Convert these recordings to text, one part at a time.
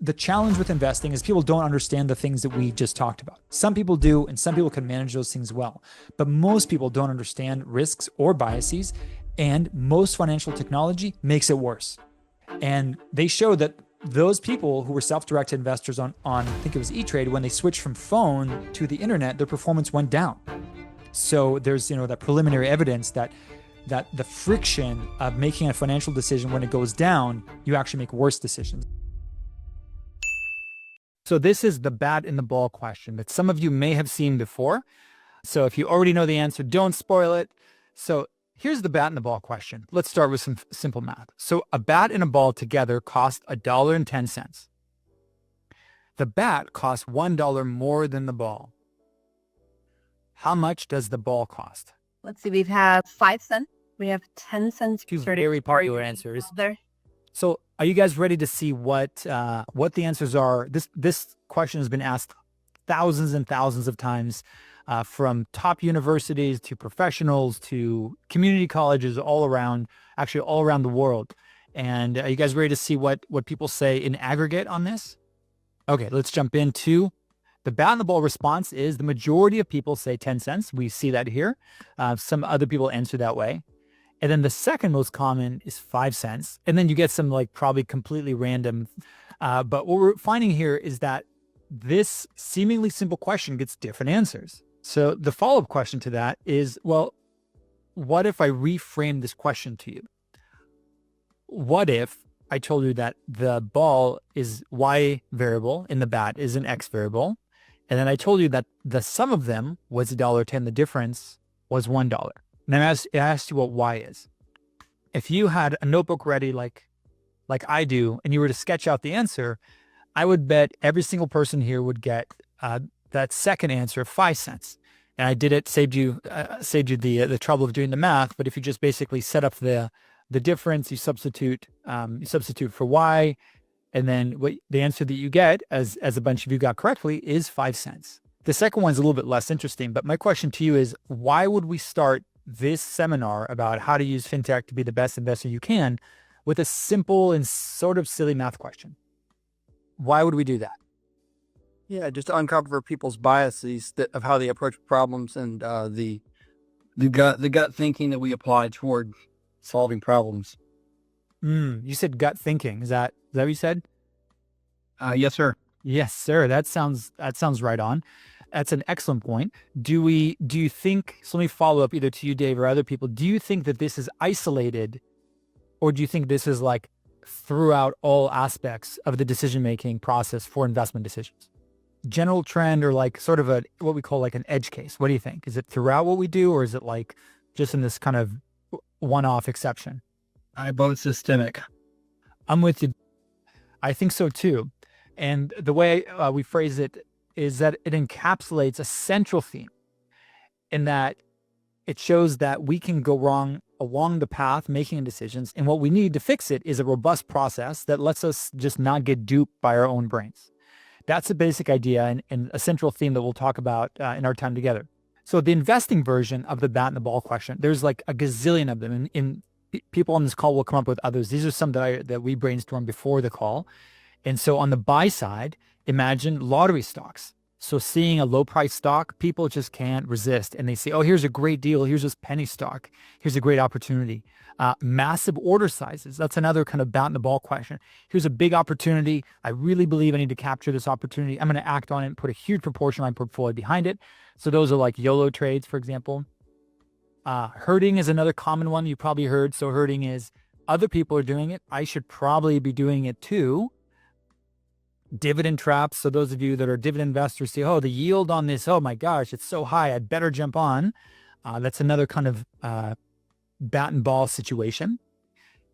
the challenge with investing is people don't understand the things that we just talked about. Some people do, and some people can manage those things well. But most people don't understand risks or biases, and most financial technology makes it worse. And they show that those people who were self-directed investors on I think it was E-Trade, when they switched from phone to the internet, their performance went down. So there's, that preliminary evidence that the friction of making a financial decision, when it goes down, you actually make worse decisions. So this is the bat in the ball question that some of you may have seen before. So if you already know the answer, don't spoil it. So here's the bat in the ball question. Let's start with some simple math. So a bat and a ball together cost $1.10. The bat costs $1 more than the ball. How much does the ball cost? Let's see, we have 5 cents. We have 10 cents. Two very popular answers. So are you guys ready to see what the answers are? This question has been asked thousands and thousands of times, from top universities to professionals to community colleges all around the world. And are you guys ready to see what people say in aggregate on this? Okay, let's jump into the bat and the ball response. Is the majority of people say 10 cents. We see that here. Some other people answer that way. And then the second most common is 5 cents. And then you get some probably completely random. But what we're finding here is that this seemingly simple question gets different answers. So the follow-up question to that is, well, what if I reframe this question to you? What if I told you that the ball is Y variable and the bat is an X variable? And then I told you that the sum of them was $1.10. The difference was $1. And I asked you what Y is. If you had a notebook ready like I do, and you were to sketch out the answer, I would bet every single person here would get that second answer of 5 cents. And I did it, saved you the trouble of doing the math. But if you just basically set up the difference, you substitute for Y, and then the answer that you get, as a bunch of you got correctly, is 5 cents. The second one's a little bit less interesting, but my question to you is, why would we start this seminar about how to use fintech to be the best investor you can with a simple and sort of silly math question? Why would we do that? Yeah, just to uncover people's biases of how they approach problems, and the gut thinking that we apply toward solving problems. You said gut thinking. Is that what you said? Yes, sir. Yes, sir. That sounds right on. That's an excellent point. Do you think, so let me follow up either to you, Dave, or other people. Do you think that this is isolated, or do you think this is throughout all aspects of the decision-making process for investment decisions? General trend, or sort of what we call an edge case? What do you think? Is it throughout what we do, or is it just in this kind of one-off exception? I vote systemic. I'm with you. I think so too. And the way we phrase it is that it encapsulates a central theme, in that it shows that we can go wrong along the path making decisions. And what we need to fix it is a robust process that lets us just not get duped by our own brains. That's a basic idea and a central theme that we'll talk about in our time together. So the investing version of the bat and the ball question, there's a gazillion of them. And people on this call will come up with others. These are some that we brainstormed before the call. And so on the buy side, imagine lottery stocks. So seeing a low price stock, people just can't resist. And they say, oh, here's a great deal. Here's this penny stock. Here's a great opportunity. Massive order sizes. That's another kind of bat in the ball question. Here's a big opportunity. I really believe I need to capture this opportunity. I'm going to act on it and put a huge proportion of my portfolio behind it. So those are YOLO trades, for example. Herding is another common one you probably heard. So herding is other people are doing it. I should probably be doing it too. Dividend traps. So those of you that are dividend investors say, oh, the yield on this, oh my gosh, it's so high, I'd better jump on. That's another kind of bat and ball situation.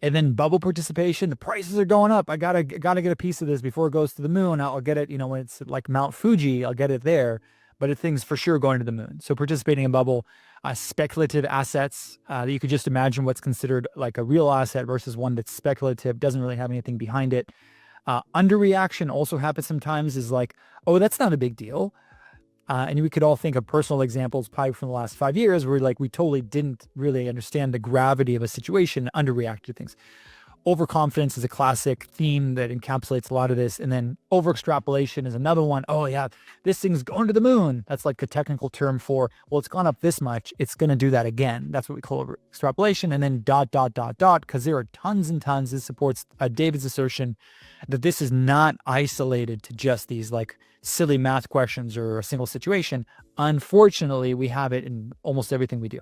And then bubble participation, the prices are going up. I gotta get a piece of this before it goes to the moon. I'll get it, when it's like Mount Fuji, I'll get it there. But it things for sure going to the moon. So participating in bubble, speculative assets, you could just imagine what's considered like a real asset versus one that's speculative, doesn't really have anything behind it. Underreaction also happens sometimes, is like, oh, that's not a big deal. And we could all think of personal examples probably from the last 5 years where we totally didn't really understand the gravity of a situation and underreacted to things. Overconfidence is a classic theme that encapsulates a lot of this. And then over-extrapolation is another one. Oh yeah, this thing's going to the moon. That's like a technical term for, well, it's gone up this much, it's going to do that again. That's what we call over-extrapolation. And then ... because there are tons and tons. This supports David's assertion that this is not isolated to just these like silly math questions or a single situation. Unfortunately, we have it in almost everything we do.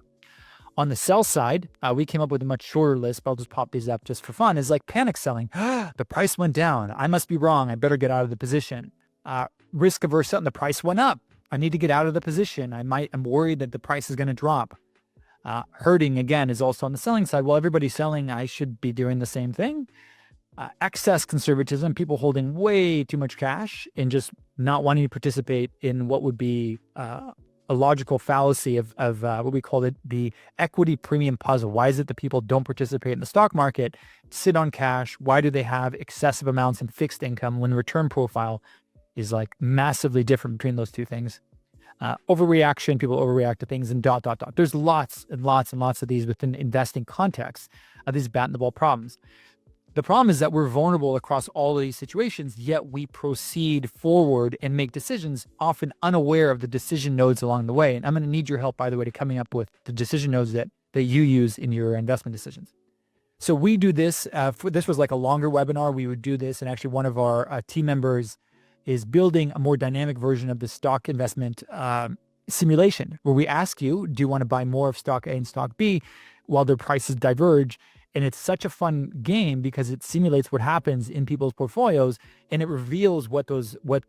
On the sell side, we came up with a much shorter list, but I'll just pop these up just for fun, is like panic selling. The price went down. I must be wrong. I better get out of the position. Risk averse selling. The price went up. I need to get out of the position. I'm worried that the price is going to drop. Hurting, again, is also on the selling side. Well, everybody's selling. I should be doing the same thing. Excess conservatism, people holding way too much cash and just not wanting to participate in what would be a logical fallacy of what we call the equity premium puzzle. Why is it that people don't participate in the stock market, sit on cash? Why do they have excessive amounts in fixed income when the return profile is like massively different between those two things? Overreaction, people overreact to things, and ... There's lots and lots and lots of these within investing context of these bat in the ball problems. The problem is that we're vulnerable across all of these situations, yet we proceed forward and make decisions, often unaware of the decision nodes along the way. And I'm going to need your help, by the way, to coming up with the decision nodes that you use in your investment decisions. So we do this, this was like a longer webinar. We would do this, and actually one of our team members is building a more dynamic version of the stock investment simulation, where we ask you, do you want to buy more of stock A and stock B while their prices diverge? And it's such a fun game because it simulates what happens in people's portfolios, and it reveals what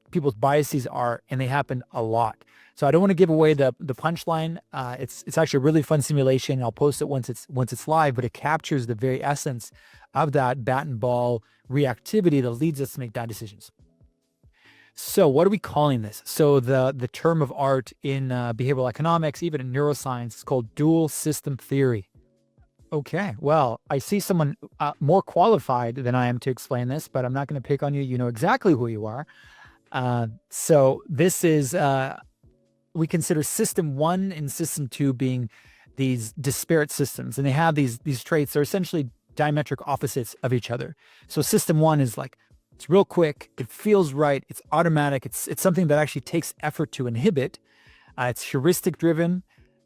people's biases are, and they happen a lot. So I don't want to give away the punchline. It's actually a really fun simulation. I'll post it once it's live, but it captures the very essence of that bat and ball reactivity that leads us to make bad decisions. So what are we calling this? So the term of art in behavioral economics, even in neuroscience, is called dual system theory. Okay, well, I see someone more qualified than I am to explain this, but I'm not going to pick on you. You know exactly who you are. So this is, we consider system 1 and system 2 being these disparate systems, and they have these traits. They're essentially diametric opposites of each other. So system 1 is like, it's real quick, it feels right, it's automatic, it's something that actually takes effort to inhibit. It's heuristic driven,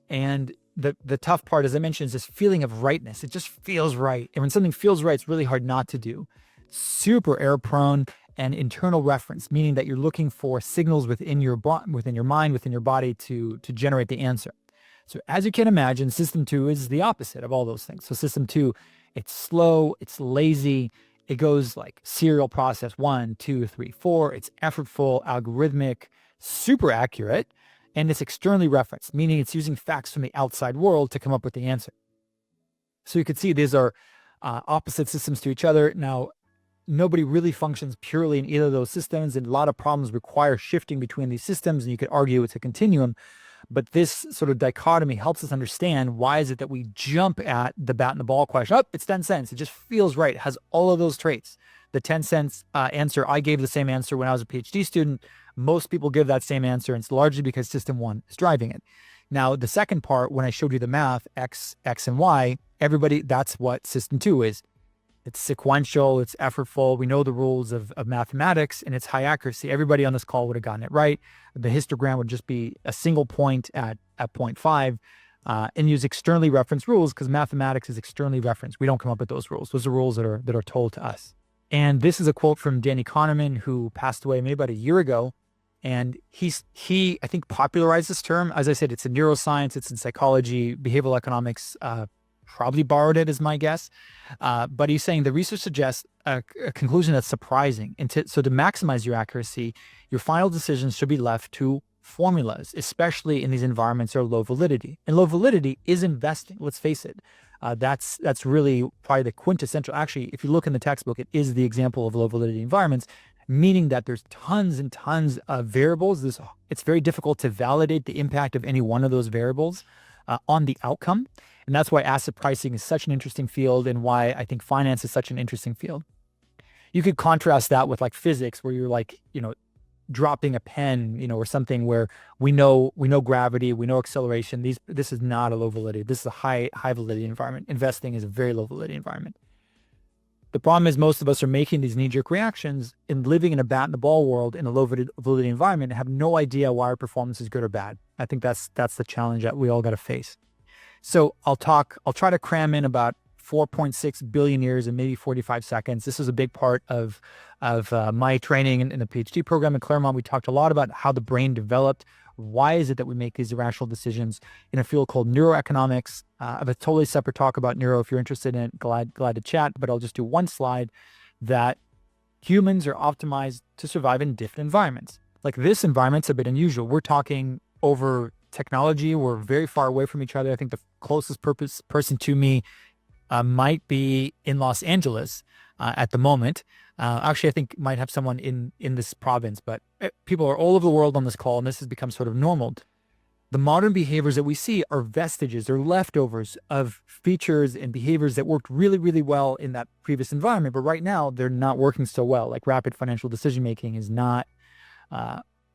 and the tough part, as I mentioned, is this feeling of rightness. It just feels right. And when something feels right, it's really hard not to do. Super error prone and internal reference, meaning that you're looking for signals within your mind, within your body to generate the answer. So as you can imagine, system 2 is the opposite of all those things. So system 2, it's slow, it's lazy, it goes like serial process 1, 2, 3, 4. It's effortful, algorithmic, super accurate. And it's externally referenced, meaning it's using facts from the outside world to come up with the answer. So you can see these are opposite systems to each other. Now, nobody really functions purely in either of those systems, and a lot of problems require shifting between these systems, and you could argue it's a continuum. But this sort of dichotomy helps us understand why is it that we jump at the bat and the ball question. Oh, it's 10 cents. It just feels right. It has all of those traits. The 10 cents answer, I gave the same answer when I was a PhD student. Most people give that same answer, and it's largely because system 1 is driving it. Now, the second part, when I showed you the math, X, and Y, everybody, that's what system 2 is. It's sequential, it's effortful. We know the rules of mathematics, and it's high accuracy. Everybody on this call would have gotten it right. The histogram would just be a single point at 0.5, and use externally referenced rules, because mathematics is externally referenced. We don't come up with those rules. Those are rules that are told to us. And this is a quote from Danny Kahneman, who passed away maybe about a year ago. And he, I think, popularized this term. As I said, it's in neuroscience, it's in psychology, behavioral economics, probably borrowed it, is my guess. But he's saying the research suggests a conclusion that's surprising. And so to maximize your accuracy, your final decisions should be left to formulas, especially in these environments that are low validity. And low validity is investing, let's face it. That's really probably the quintessential. Actually, if you look in the textbook, it is the example of low validity environments, meaning that there's tons and tons of variables. It's very difficult to validate the impact of any one of those variables on the outcome. And that's why asset pricing is such an interesting field, and why I think finance is such an interesting field. You could contrast that with like physics, where you're like, dropping a pen, or something where we know gravity, we know acceleration. This is not a low validity. This is a high validity environment. Investing is a very low validity environment. The problem is most of us are making these knee-jerk reactions and living in a bat in the ball world in a low validity environment and have no idea why our performance is good or bad. I think that's the challenge that we all got to face. So I'll try to cram in about 4.6 billion years in maybe 45 seconds. This is a big part of my training in the PhD program at Claremont. We talked a lot about how the brain developed. Why is it that we make these irrational decisions in a field called neuroeconomics? I have a totally separate talk about neuro. If you're interested in it, glad to chat, but I'll just do one slide that humans are optimized to survive in different environments. Like this environment's a bit unusual. We're talking over technology. We're very far away from each other. I think the closest person to me might be in Los Angeles at the moment. Actually, I think might have someone in this province, but people are all over the world on this call, and this has become sort of normal. The modern behaviors that we see are vestiges or leftovers of features and behaviors that worked really, really well in that previous environment, but right now they're not working so well. Like rapid financial decision-making is not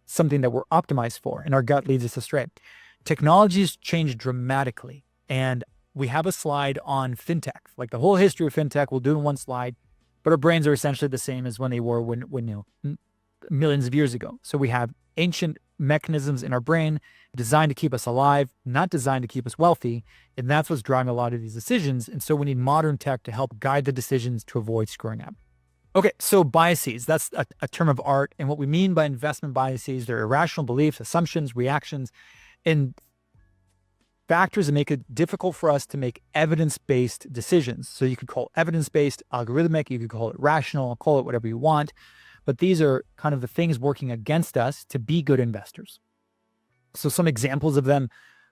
something that we're optimized for, and our gut leads us astray. Technology has changed dramatically, and we have a slide on fintech, like the whole history of fintech. We'll do in one slide, but our brains are essentially the same as when they were millions of years ago. So we have ancient mechanisms in our brain designed to keep us alive, not designed to keep us wealthy. And that's what's driving a lot of these decisions. And so we need modern tech to help guide the decisions to avoid screwing up. Okay, so biases, that's a term of art. And what we mean by investment biases, they're irrational beliefs, assumptions, reactions, and factors that make it difficult for us to make evidence-based decisions. So you could call it evidence-based, algorithmic, you could call it rational, call it whatever you want. But these are kind of the things working against us to be good investors. So some examples of them: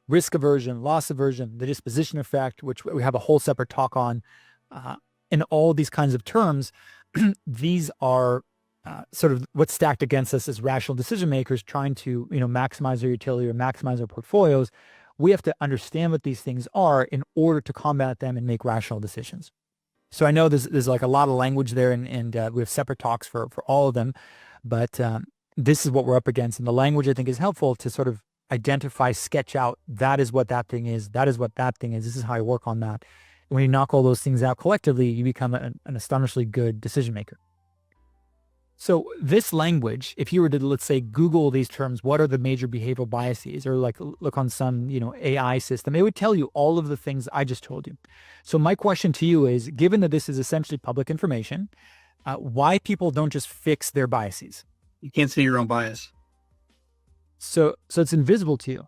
risk aversion, loss aversion, the disposition effect, which we have a whole separate talk on, and all these kinds of terms. These are sort of what's stacked against us as rational decision makers trying to maximize our utility or maximize our portfolios. We have to understand what these things are in order to combat them and make rational decisions. So I know there's like a lot of language there, and we have separate talks for all of them, but this is what we're up against. And the language, I think, is helpful to sort of identify, sketch out, that is what that thing is, that is what that thing is, this is how I work on that. And when you knock all those things out collectively, you become an astonishingly good decision maker. So this language, if you were to, let's say, Google these terms, what are the major behavioral biases, or like look on some, AI system, it would tell you all of the things I just told you. So my question to you is, given that this is essentially public information, why people don't just fix their biases? You can't see your own bias. So it's invisible to you.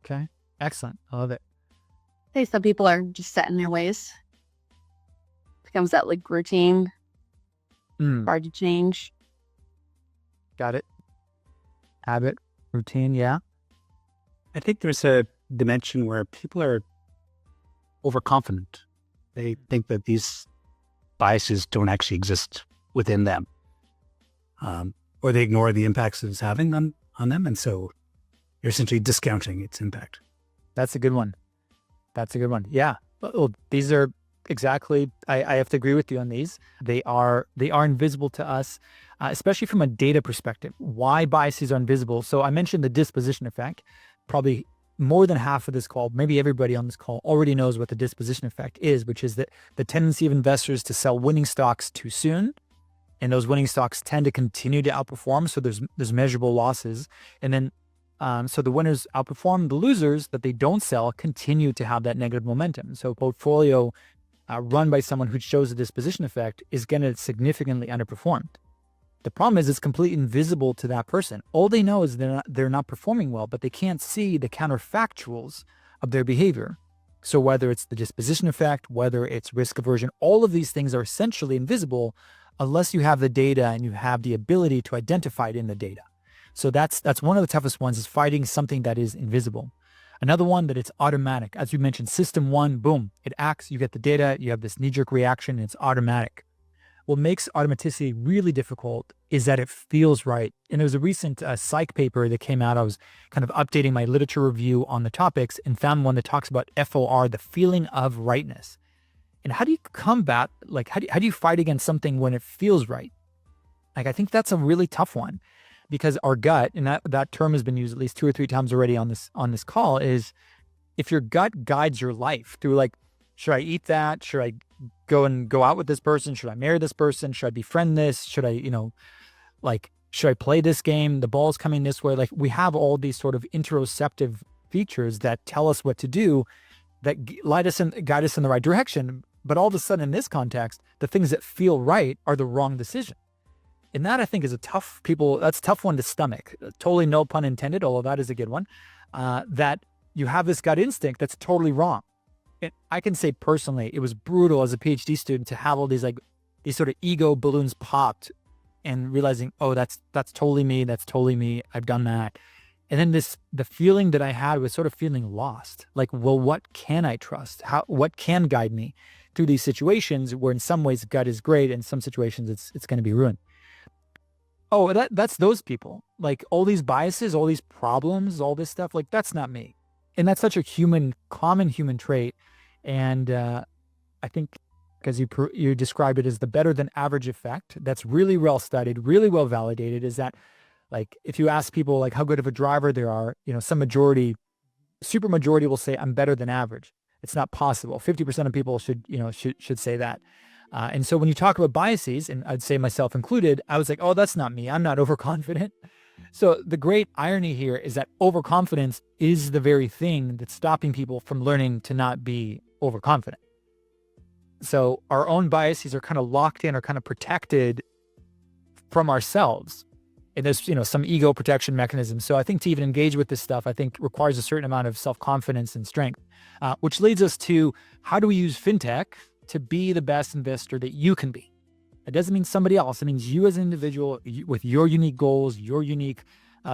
Okay. Excellent. I love it. I think some people are just set in their ways. Becomes that like routine, hard to change. Got it. Habit, routine, yeah. I think there's a dimension where people are overconfident. They think that these biases don't actually exist within them, or they ignore the impacts it's having on them. And so you're essentially discounting its impact. That's a good one. Yeah. Well, these are exactly, I have to agree with you on these. They are invisible to us, especially from a data perspective. Why biases are invisible? So I mentioned the disposition effect. Probably more than half of this call, maybe everybody on this call already knows what the disposition effect is, which is that the tendency of investors to sell winning stocks too soon. And those winning stocks tend to continue to outperform. So there's measurable losses. And then so the winners outperform, the losers that they don't sell continue to have that negative momentum. So a portfolio run by someone who shows the disposition effect is going to significantly underperform. The problem is it's completely invisible to that person. All they know is they're not performing well, but they can't see the counterfactuals of their behavior. So whether it's the disposition effect, whether it's risk aversion, all of these things are essentially invisible unless you have the data and you have the ability to identify it in the data. So that's one of the toughest ones, is fighting something that is invisible. Another one, that it's automatic. As you mentioned, system one, boom, it acts, you get the data, you have this knee-jerk reaction, and it's automatic. What makes automaticity really difficult is that it feels right. And there was a recent psych paper that came out. I was kind of updating my literature review on the topics and found one that talks about FOR, the feeling of rightness. And how do you combat, like, how do you fight against something when it feels right? Like, I think that's a really tough one, because our gut, and that term has been used at least 2 or 3 times already on this call, is if your gut guides your life through, like, should I eat that? Should I go out with this person? Should I marry this person? Should I befriend this? Should I, should I play this game? The ball's coming this way. Like, we have all these sort of interoceptive features that tell us what to do, that guide us in the right direction. But all of a sudden in this context, the things that feel right are the wrong decision. And that, I think, is that's a tough one to stomach. Totally no pun intended, although that is a good one. That you have this gut instinct that's totally wrong. And I can say personally, it was brutal as a PhD student to have all these sort of ego balloons popped and realizing, oh, that's totally me. That's totally me. I've done that. And then the feeling that I had was sort of feeling lost. Like, well, what can I trust? What can guide me through these situations where in some ways gut is great, in some situations it's going to be ruined. Oh, that's those people. Like, all these biases, all these problems, all this stuff, like, that's not me. And that's such a common human trait. And I think, because you described it as the better than average effect, that's really well studied, really well validated, is that, like, if you ask people like how good of a driver they are, some super majority will say I'm better than average. It's not possible. 50% of people should say that. And so when you talk about biases, and I'd say myself included, I was like, oh, that's not me. I'm not overconfident. So the great irony here is that overconfidence is the very thing that's stopping people from learning to not be overconfident. So our own biases are kind of locked in or kind of protected from ourselves. And there's, some ego protection mechanism. So I think to even engage with this stuff, I think requires a certain amount of self-confidence and strength, which leads us to, how do we use fintech to be the best investor that you can be? It doesn't mean somebody else. It means you as an individual with your unique goals, your unique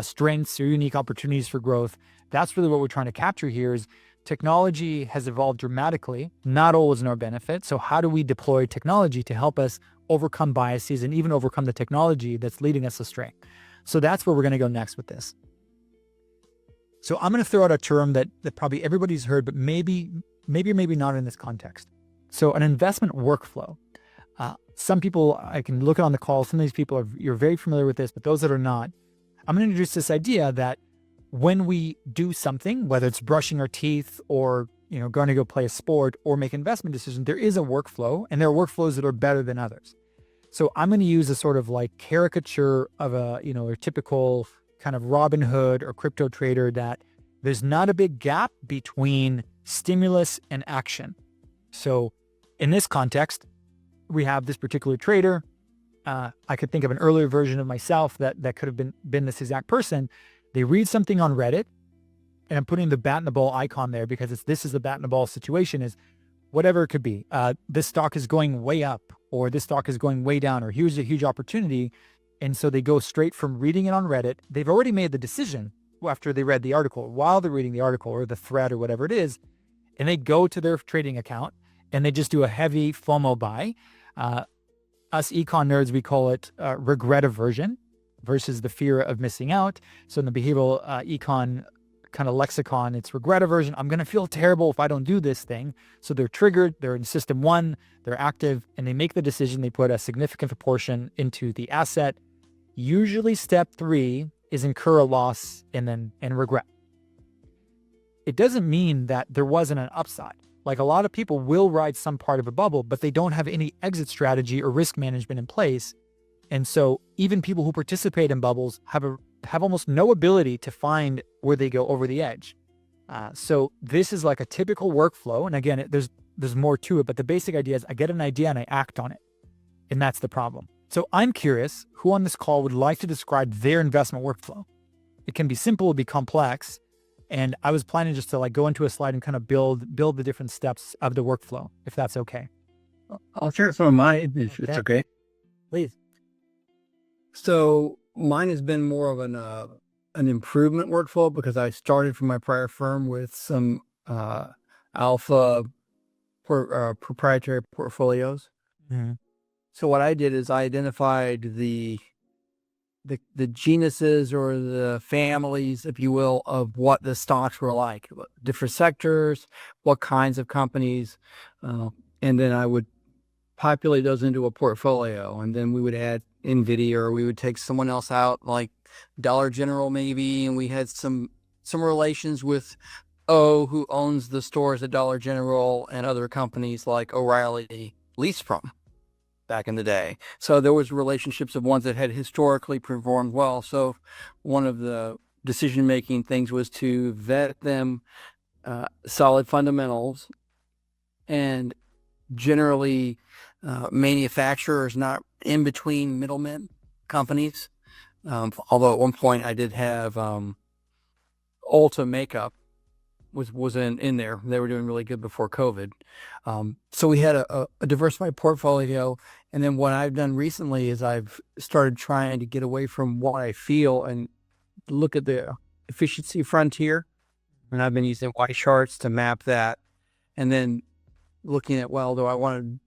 strengths, your unique opportunities for growth. That's really what we're trying to capture here. Is technology has evolved dramatically, not always in our benefit. So how do we deploy technology to help us overcome biases and even overcome the technology that's leading us astray? So that's where we're going to go next with this. So I'm going to throw out a term that probably everybody's heard, but maybe not in this context. So an investment workflow. Some people, I can look on the call, some of these people you're very familiar with this, but those that are not, I'm going to introduce this idea that when we do something, whether it's brushing our teeth or going to go play a sport or make investment decisions, there is a workflow, and there are workflows that are better than others. So I'm going to use a sort of like caricature of a typical kind of Robinhood or crypto trader, that there's not a big gap between stimulus and action. So in this context, we have this particular trader. I could think of an earlier version of myself that could have been this exact person. They read something on Reddit, and I'm putting the bat and the ball icon there because this is the bat and the ball situation, is whatever it could be. This stock is going way up, or this stock is going way down, or here's a huge opportunity. And so they go straight from reading it on Reddit. They've already made the decision after they read the article, while they're reading the article or the thread or whatever it is, and they go to their trading account and they just do a heavy FOMO buy. Us econ nerds, we call it regret aversion versus the fear of missing out. So in the behavioral econ kind of lexicon, it's regret aversion. I'm going to feel terrible if I don't do this thing. So they're triggered, they're in system one, they're active, and they make the decision. They put a significant proportion into the asset. Usually step 3 is incur a loss and regret. It doesn't mean that there wasn't an upside. Like, a lot of people will ride some part of a bubble, but they don't have any exit strategy or risk management in place. And so even people who participate in bubbles have almost no ability to find where they go over the edge. So this is like a typical workflow. And again, there's more to it, but the basic idea is I get an idea and I act on it. And that's the problem. So I'm curious who on this call would like to describe their investment workflow. It can be simple, it can be complex. And I was planning just to go into a slide and kind of build the different steps of the workflow, if that's okay. I'll share some of mine if it's okay. Please. So mine has been more of an improvement workflow, because I started from my prior firm with some alpha proprietary portfolios. Mm-hmm. So what I did is I identified the genuses or the families, if you will, of what the stocks were like, different sectors, what kinds of companies, and then I would populate those into a portfolio, and then we would add NVIDIA, or we would take someone else out, like Dollar General maybe, and we had some relations with who owns the stores at Dollar General, and other companies like O'Reilly leased from back in the day. So there was relationships of ones that had historically performed well. So one of the decision-making things was to vet them, solid fundamentals, and generally manufacturers, not in between middlemen companies. Although at one point I did have Ulta Makeup was in there. They were doing really good before COVID. So we had a diversified portfolio. And then what I've done recently is I've started trying to get away from what I feel and look at the efficiency frontier. And I've been using Y charts to map that. And then looking at, well, do I want to,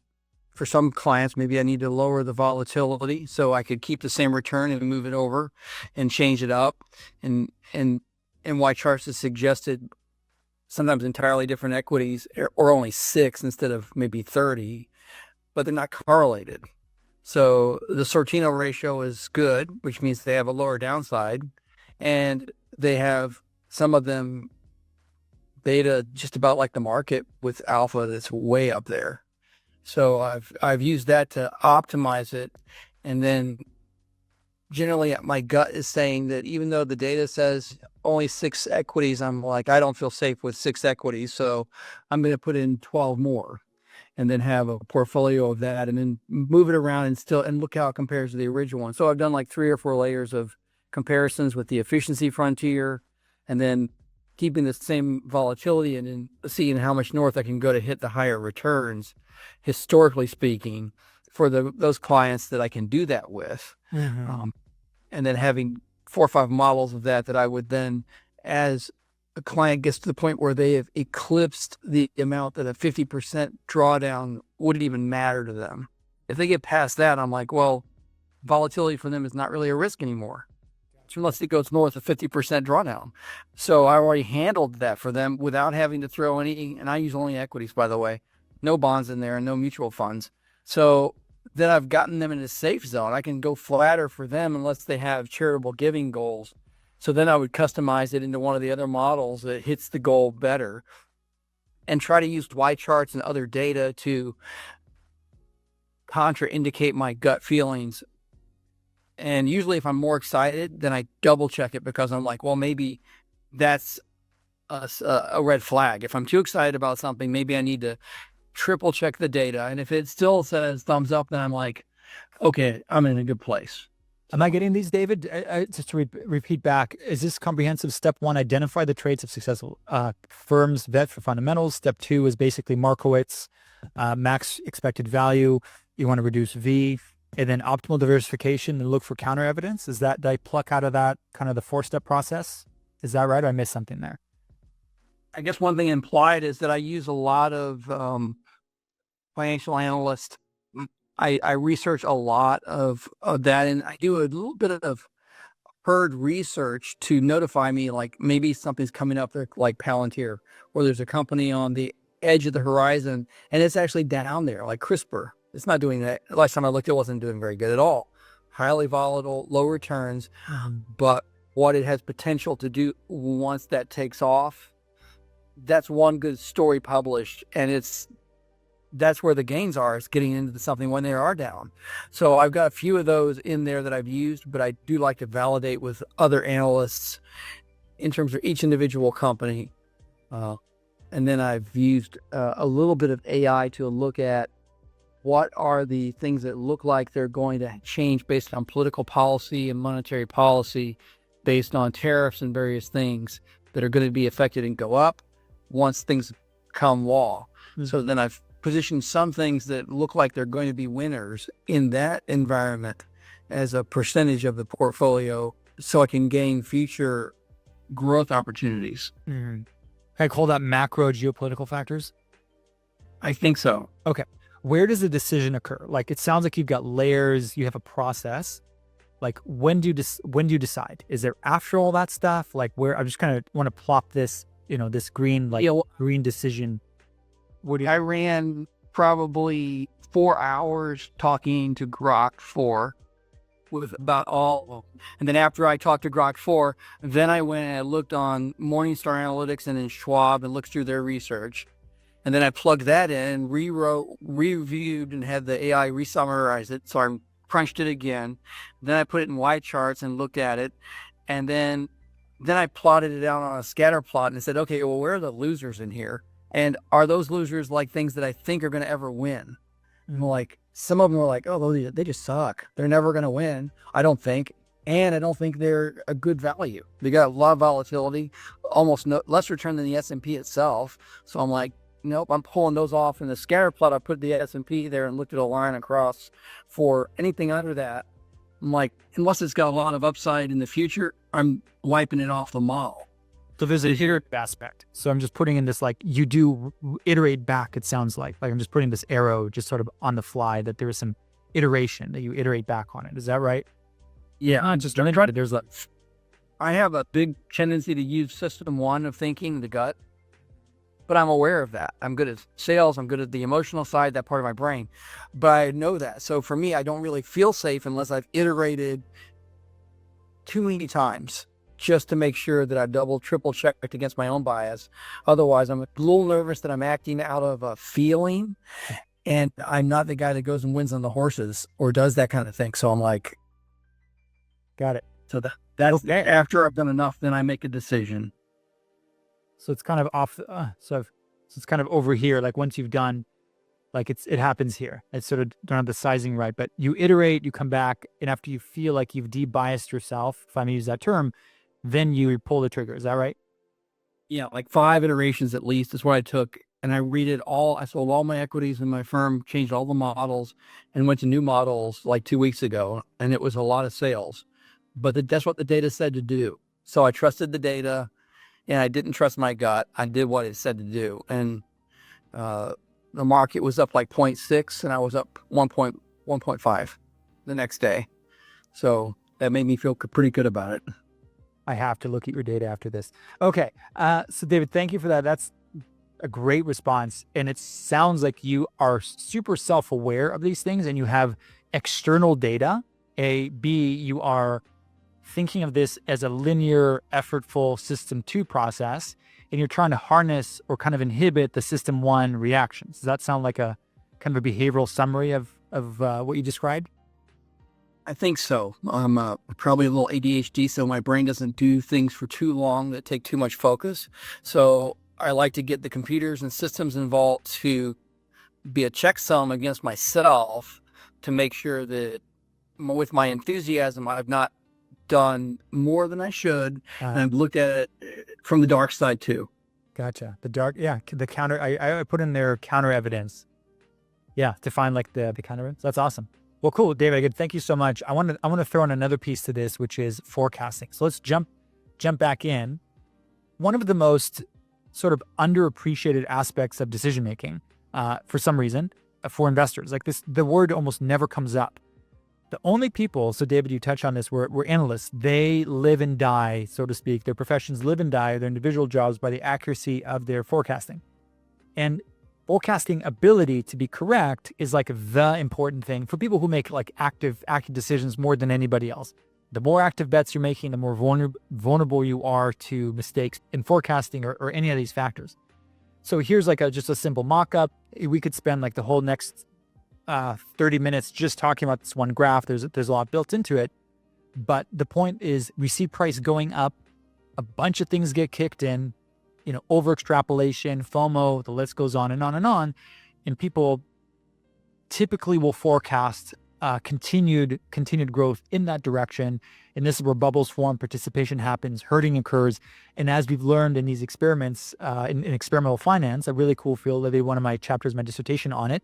for some clients, maybe I need to lower the volatility so I could keep the same return and move it over and change it up. And Y charts has suggested sometimes entirely different equities, or only 6 instead of maybe 30, but they're not correlated. So the Sortino ratio is good, which means they have a lower downside, and they have some of them beta just about like the market with alpha that's way up there. So I've used that to optimize it, and then generally my gut is saying that even though the data says only 6 equities, I'm like, I don't feel safe with 6 equities. So I'm going to put in 12 more and then have a portfolio of that and then move it around and look how it compares to the original one. So I've done like 3 or 4 layers of comparisons with the efficiency frontier and then keeping the same volatility and then seeing how much north I can go to hit the higher returns, historically speaking, for those clients that I can do that with. Mm-hmm. And then having 4 or 5 models of that I would then, as a client gets to the point where they have eclipsed the amount that a 50% drawdown wouldn't even matter to them. If they get past that, I'm like, well, volatility for them is not really a risk anymore, unless it goes north of 50% drawdown. So I already handled that for them without having to throw any, and I use only equities, by the way, no bonds in there and no mutual funds. So then I've gotten them in a safe zone. I can go flatter for them unless they have charitable giving goals. So then I would customize it into one of the other models that hits the goal better and try to use Y charts and other data to contraindicate my gut feelings. And usually if I'm more excited, then I double check it because I'm like, well, maybe that's a red flag. If I'm too excited about something, maybe I need to triple check the data. And if it still says thumbs up, then I'm like, okay, I'm in a good place. Am I getting these, David? Just to repeat back, is this comprehensive? Step 1, identify the traits of successful firms, vet for fundamentals. Step 2 is basically Markowitz, max expected value. You want to reduce V, and then optimal diversification and look for counter evidence. Did I pluck out of that kind of the 4-step process? Is that right? Or I missed something there? I guess one thing implied is that I use a lot of financial analysts. I research a lot of that, and I do a little bit of herd research to notify me, like maybe something's coming up there, like Palantir, or there's a company on the edge of the horizon, and it's actually down there, like CRISPR. It's not doing that. Last time I looked, it wasn't doing very good at all. Highly volatile, low returns, but what it has potential to do once that takes off, that's one good story published, and that's where the gains are, is getting into something when they are down. So I've got a few of those in there that I've used, but I do like to validate with other analysts in terms of each individual company. And then I've used a little bit of AI to look at what are the things that look like they're going to change based on political policy and monetary policy, based on tariffs and various things that are going to be affected and go up once things become law. Mm-hmm. So then I've positioned some things that look like they're going to be winners in that environment as a percentage of the portfolio so I can gain future growth opportunities. Mm-hmm. Can I call that macro geopolitical factors? I think so. Okay. Where does the decision occur? Like, it sounds like you've got layers, you have a process. Like, when do you decide? Is there after all that stuff? Like, where I just kind of want to plop this, this green decision. I ran probably 4 hours talking to Grok 4 with about all of them. And then after I talked to Grok 4, then I went and I looked on Morningstar Analytics and then Schwab and looked through their research. And then I plugged that in, reviewed, and had the AI resummarize it. So I crunched it again. Then I put it in Y charts and looked at it. And then I plotted it out on a scatter plot and said, okay, well, where are the losers in here? And are those losers like things that I think are going to ever win? And like, some of them are like, oh, they just suck. They're never going to win, I don't think. And I don't think they're a good value. They got a lot of volatility, almost less return than the S&P itself. So I'm like, nope, I'm pulling those off. In the scatter plot, I put the S&P there and looked at a line across for anything under that. I'm like, unless it's got a lot of upside in the future, I'm wiping it off the model. So there's a iterative aspect. So I'm just putting in this, like, you do iterate back, it sounds like I'm just putting this arrow just sort of on the fly, that there is some iteration that you iterate back on it. Is that right? Yeah. I have a big tendency to use system one of thinking, the gut, but I'm aware of that. I'm good at sales. I'm good at the emotional side, that part of my brain, but I know that. So for me, I don't really feel safe unless I've iterated too many times, just to make sure that I double, triple checked against my own bias. Otherwise, I'm a little nervous that I'm acting out of a feeling, and I'm not the guy that goes and wins on the horses or does that kind of thing. So I'm like, got it. So that's okay. After I've done enough, then I make a decision. So it's kind of off. So it's kind of over here. Like once you've done, like it happens here. It's sort of don't have the sizing right, but you iterate, you come back, and after you feel like you've debiased yourself, if I may use that term, then you pull the trigger. Is that right? Yeah, like 5 iterations at least is what I took. And I redid I sold all my equities in my firm, changed all the models, and went to new models like 2 weeks ago. And it was a lot of sales, but that's what the data said to do. So I trusted the data, and I didn't trust my gut. I did what it said to do. And the market was up like 0.6, and I was up 1.5 the next day. So that made me feel pretty good about it. I have to look at your data after this. Okay. So David, thank you for that. That's a great response. And it sounds like you are super self-aware of these things and you have external data. B, you are thinking of this as a linear, effortful system 2 process, and you're trying to harness or kind of inhibit the system 1 reactions. Does that sound like a kind of a behavioral summary of what you described? I think so. I'm probably a little ADHD, so my brain doesn't do things for too long that take too much focus. So I like to get the computers and systems involved to be a checksum against myself to make sure that with my enthusiasm, I've not done more than I should. And I've looked at it from the dark side too. Gotcha. The dark, yeah. The counter, I put in there counter evidence. Yeah, to find like the counter evidence. That's awesome. Well, cool, David. Again, thank you so much. I want to throw in another piece to this, which is forecasting. So let's jump back in. One of the most sort of underappreciated aspects of decision making, for some reason, for investors, like this, the word almost never comes up. The only people, so David, you touch on this, were analysts. They live and die, so to speak. Their professions live and die, their individual jobs, by the accuracy of their forecasting. And forecasting ability to be correct is like the important thing for people who make like active decisions more than anybody else. The more active bets you're making, the more vulnerable you are to mistakes in forecasting or any of these factors. So here's like just a simple mock-up. We could spend like the whole next 30 minutes just talking about this one graph. There's a lot built into it. But the point is we see price going up, a bunch of things get kicked in, over extrapolation, FOMO, the list goes on and on and on. And people typically will forecast continued growth in that direction. And this is where bubbles form, participation happens, herding occurs. And as we've learned in these experiments, in experimental finance, a really cool field, one of my chapters, my dissertation on it,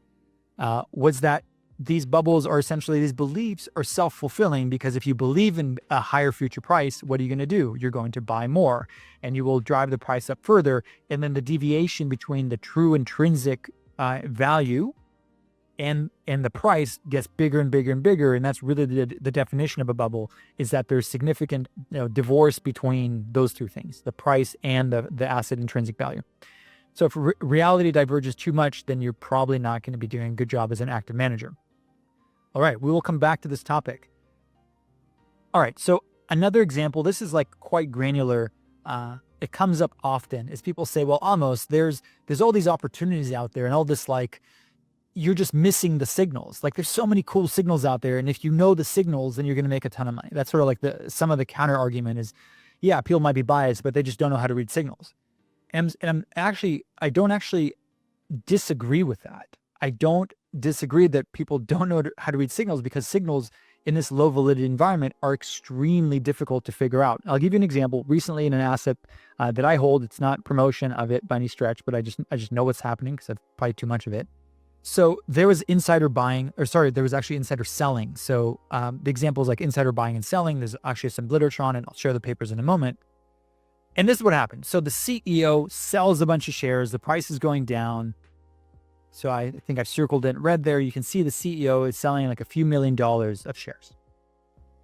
was that these bubbles are essentially, these beliefs are self-fulfilling, because if you believe in a higher future price, what are you going to do? You're going to buy more and you will drive the price up further. And then the deviation between the true intrinsic value and the price gets bigger and bigger and bigger. And that's really the definition of a bubble, is that there's significant divorce between those two things, the price and the asset intrinsic value. So if reality diverges too much, then you're probably not going to be doing a good job as an active manager. All right, we will come back to this topic. All right, so another example, this is like quite granular. it comes up often is people say, well, almost there's all these opportunities out there and all this, like, you're just missing the signals. Like, there's so many cool signals out there. And if you know the signals, then you're going to make a ton of money. That's sort of like some of the counter argument is, yeah, people might be biased, but they just don't know how to read signals. And I don't actually disagree with that. I don't disagree that people don't know how to read signals, because signals in this low validity environment are extremely difficult to figure out. I'll give you an example. Recently in an asset that I hold, it's not promotion of it by any stretch, but I just know what's happening because I've probably too much of it. So there was insider buying, there was actually insider selling. So the example is like insider buying and selling. There's actually some literature on it. I'll share the papers in a moment. And this is what happened. So the CEO sells a bunch of shares. The price is going down. So I think I've circled it in red there. You can see the CEO is selling like a few $1 million of shares.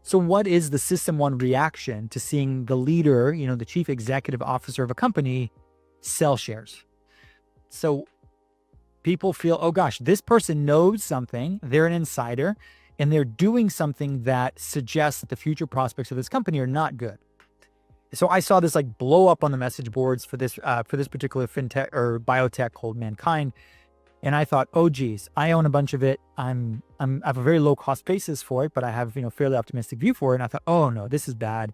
So what is the system one reaction to seeing the leader, the chief executive officer of a company, sell shares? So people feel, oh gosh, this person knows something, they're an insider, and they're doing something that suggests that the future prospects of this company are not good. So I saw this like blow up on the message boards for this particular fintech or biotech called Mankind. And I thought, oh geez, I own a bunch of it. I have a very low cost basis for it, but I have, fairly optimistic view for it. And I thought, oh no, this is bad.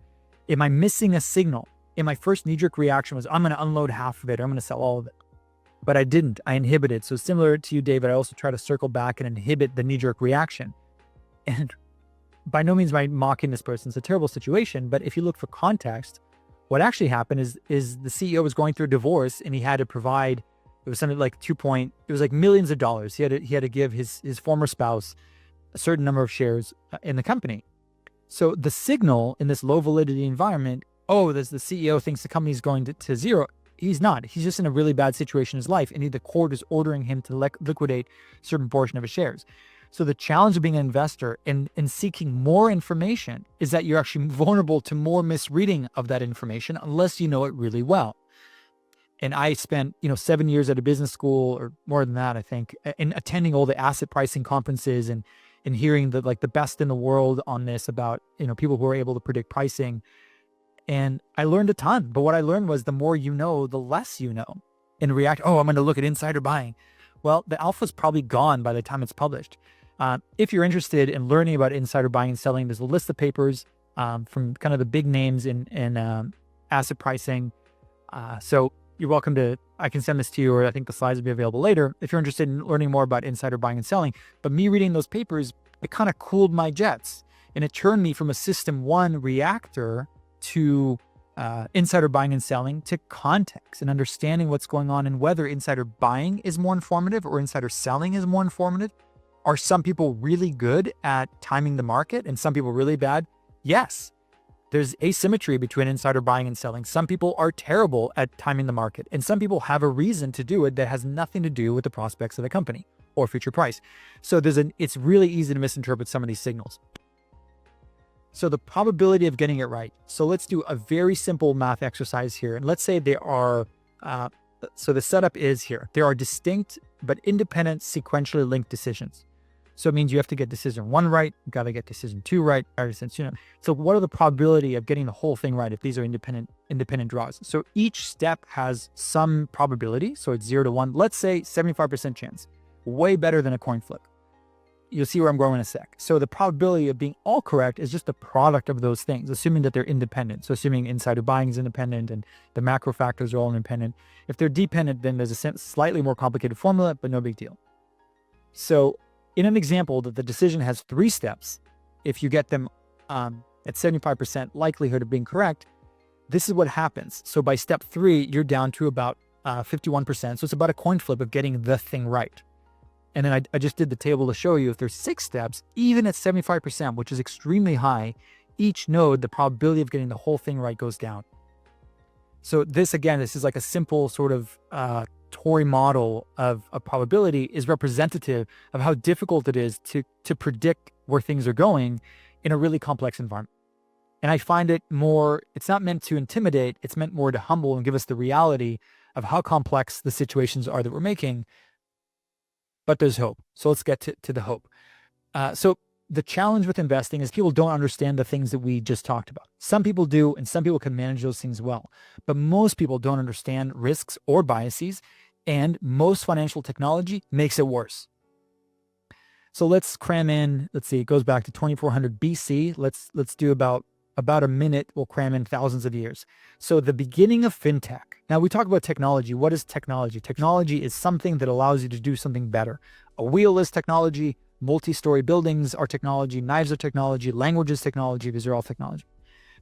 Am I missing a signal? And my first knee-jerk reaction was, I'm going to unload half of it, or I'm going to sell all of it. But I didn't. I inhibited. So similar to you, David, I also try to circle back and inhibit the knee-jerk reaction. And by no means am I mocking this person. It's a terrible situation. But if you look for context, what actually happened is the CEO was going through a divorce, and he had to provide, it was something like it was like millions of dollars. He had to give his former spouse a certain number of shares in the company. So the signal in this low validity environment, the CEO thinks the company's going to zero. He's not. He's just in a really bad situation in his life, and the court is ordering him to liquidate a certain portion of his shares. So the challenge of being an investor and seeking more information is that you're actually vulnerable to more misreading of that information unless you know it really well. And I spent, 7 years at a business school, or more than that, I think, in attending all the asset pricing conferences and hearing the best in the world on this about, people who are able to predict pricing. And I learned a ton, but what I learned was the more you know, the less you know. And I'm going to look at insider buying. Well, the alpha's probably gone by the time it's published. If you're interested in learning about insider buying and selling, there's a list of papers from kind of the big names in asset pricing. So you're welcome to, I can send this to you, or I think the slides will be available later if you're interested in learning more about insider buying and selling. But me reading those papers, it kind of cooled my jets, and it turned me from a system one reactor to insider buying and selling, to context and understanding what's going on, and whether insider buying is more informative or insider selling is more informative. Are some people really good at timing the market and some people really bad? Yes. There's asymmetry between insider buying and selling. Some people are terrible at timing the market, and some people have a reason to do it that has nothing to do with the prospects of the company or future price. So it's really easy to misinterpret some of these signals. So the probability of getting it right. So let's do a very simple math exercise here. And let's say so the setup is here. There are distinct but independent sequentially linked decisions. So it means you have to get decision 1 right, you got to get decision 2 right. So what are the probability of getting the whole thing right if these are independent draws? So each step has some probability. So it's 0 to 1. Let's say 75% chance. Way better than a coin flip. You'll see where I'm going in a sec. So the probability of being all correct is just the product of those things, assuming that they're independent. So assuming insider buying is independent and the macro factors are all independent. If they're dependent, then there's a slightly more complicated formula, but no big deal. So in an example that the decision has 3 steps, if you get them at 75% likelihood of being correct, this is what happens. So by step 3, you're down to about 51%. So it's about a coin flip of getting the thing right. And then I just did the table to show you if there's 6 steps, even at 75%, which is extremely high, each node, the probability of getting the whole thing right goes down. So this is like a simple sort of Tory model of a probability is representative of how difficult it is to predict where things are going in a really complex environment. And I find it it's not meant to intimidate, it's meant more to humble and give us the reality of how complex the situations are that we're making. But there's hope. So let's get to the hope. So the challenge with investing is people don't understand the things that we just talked about. Some people do, and some people can manage those things well. But most people don't understand risks or biases, and most financial technology makes it worse. So let's cram in, let's see, it goes back to 2400 BC. Let's do about a minute. We'll cram in thousands of years. So the beginning of fintech. Now we talk about technology. What is technology? Technology is something that allows you to do something better. A wheel is technology. Multi-story buildings are technology. Knives are technology. Language is technology. These are all technology.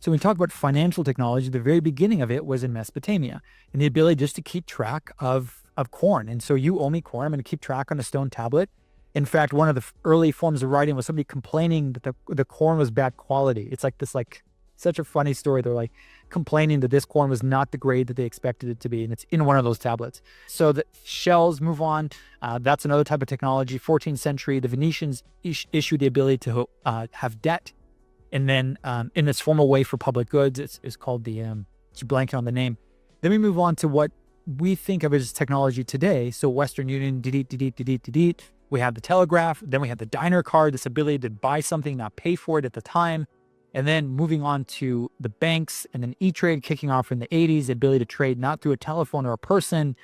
So when we talk about financial technology, the very beginning of it was in Mesopotamia, and the ability just to keep track of corn. And so you owe me corn. I'm going to keep track on a stone tablet. In fact, one of the early forms of writing was somebody complaining that the corn was bad quality. It's like this, like such a funny story. They're like complaining that this corn was not the grade that they expected it to be. And it's in one of those tablets. So the shells move on. That's another type of technology. 14th century, the Venetians issued the ability to have debt. And then in its formal way for public goods, it's called the, it's blanking on the name. Then we move on to what we think of as technology today. So Western Union, we have the telegraph, then we have the diner card, this ability to buy something, not pay for it at the time. And then moving on to the banks, and then E-Trade kicking off in the 80s, the ability to trade not through a telephone or a person.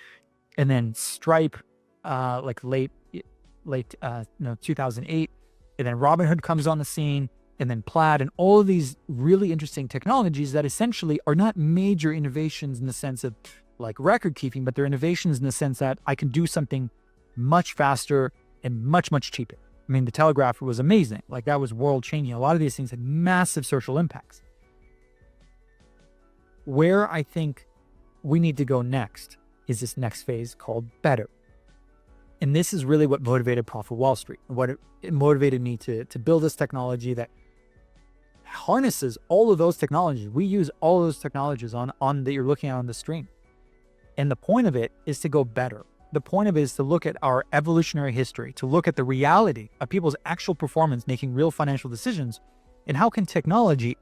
And then Stripe, like late 2008. And then Robinhood comes on the scene, and then Plaid, and all of these really interesting technologies that essentially are not major innovations in the sense of like record keeping, but they're innovations in the sense that I can do something much faster and much, much cheaper. I mean, the telegraph was amazing. Like that was world changing. A lot of these things had massive social impacts. Where I think we need to go next is this next phase called better. And this is really what motivated Profit Wall Street. What it motivated me to build this technology that harnesses all of those technologies. We use all of those technologies on that you're looking at on the screen. And the point of it is to go better. The point of it is to look at our evolutionary history, to look at the reality of people's actual performance making real financial decisions, and how can technology,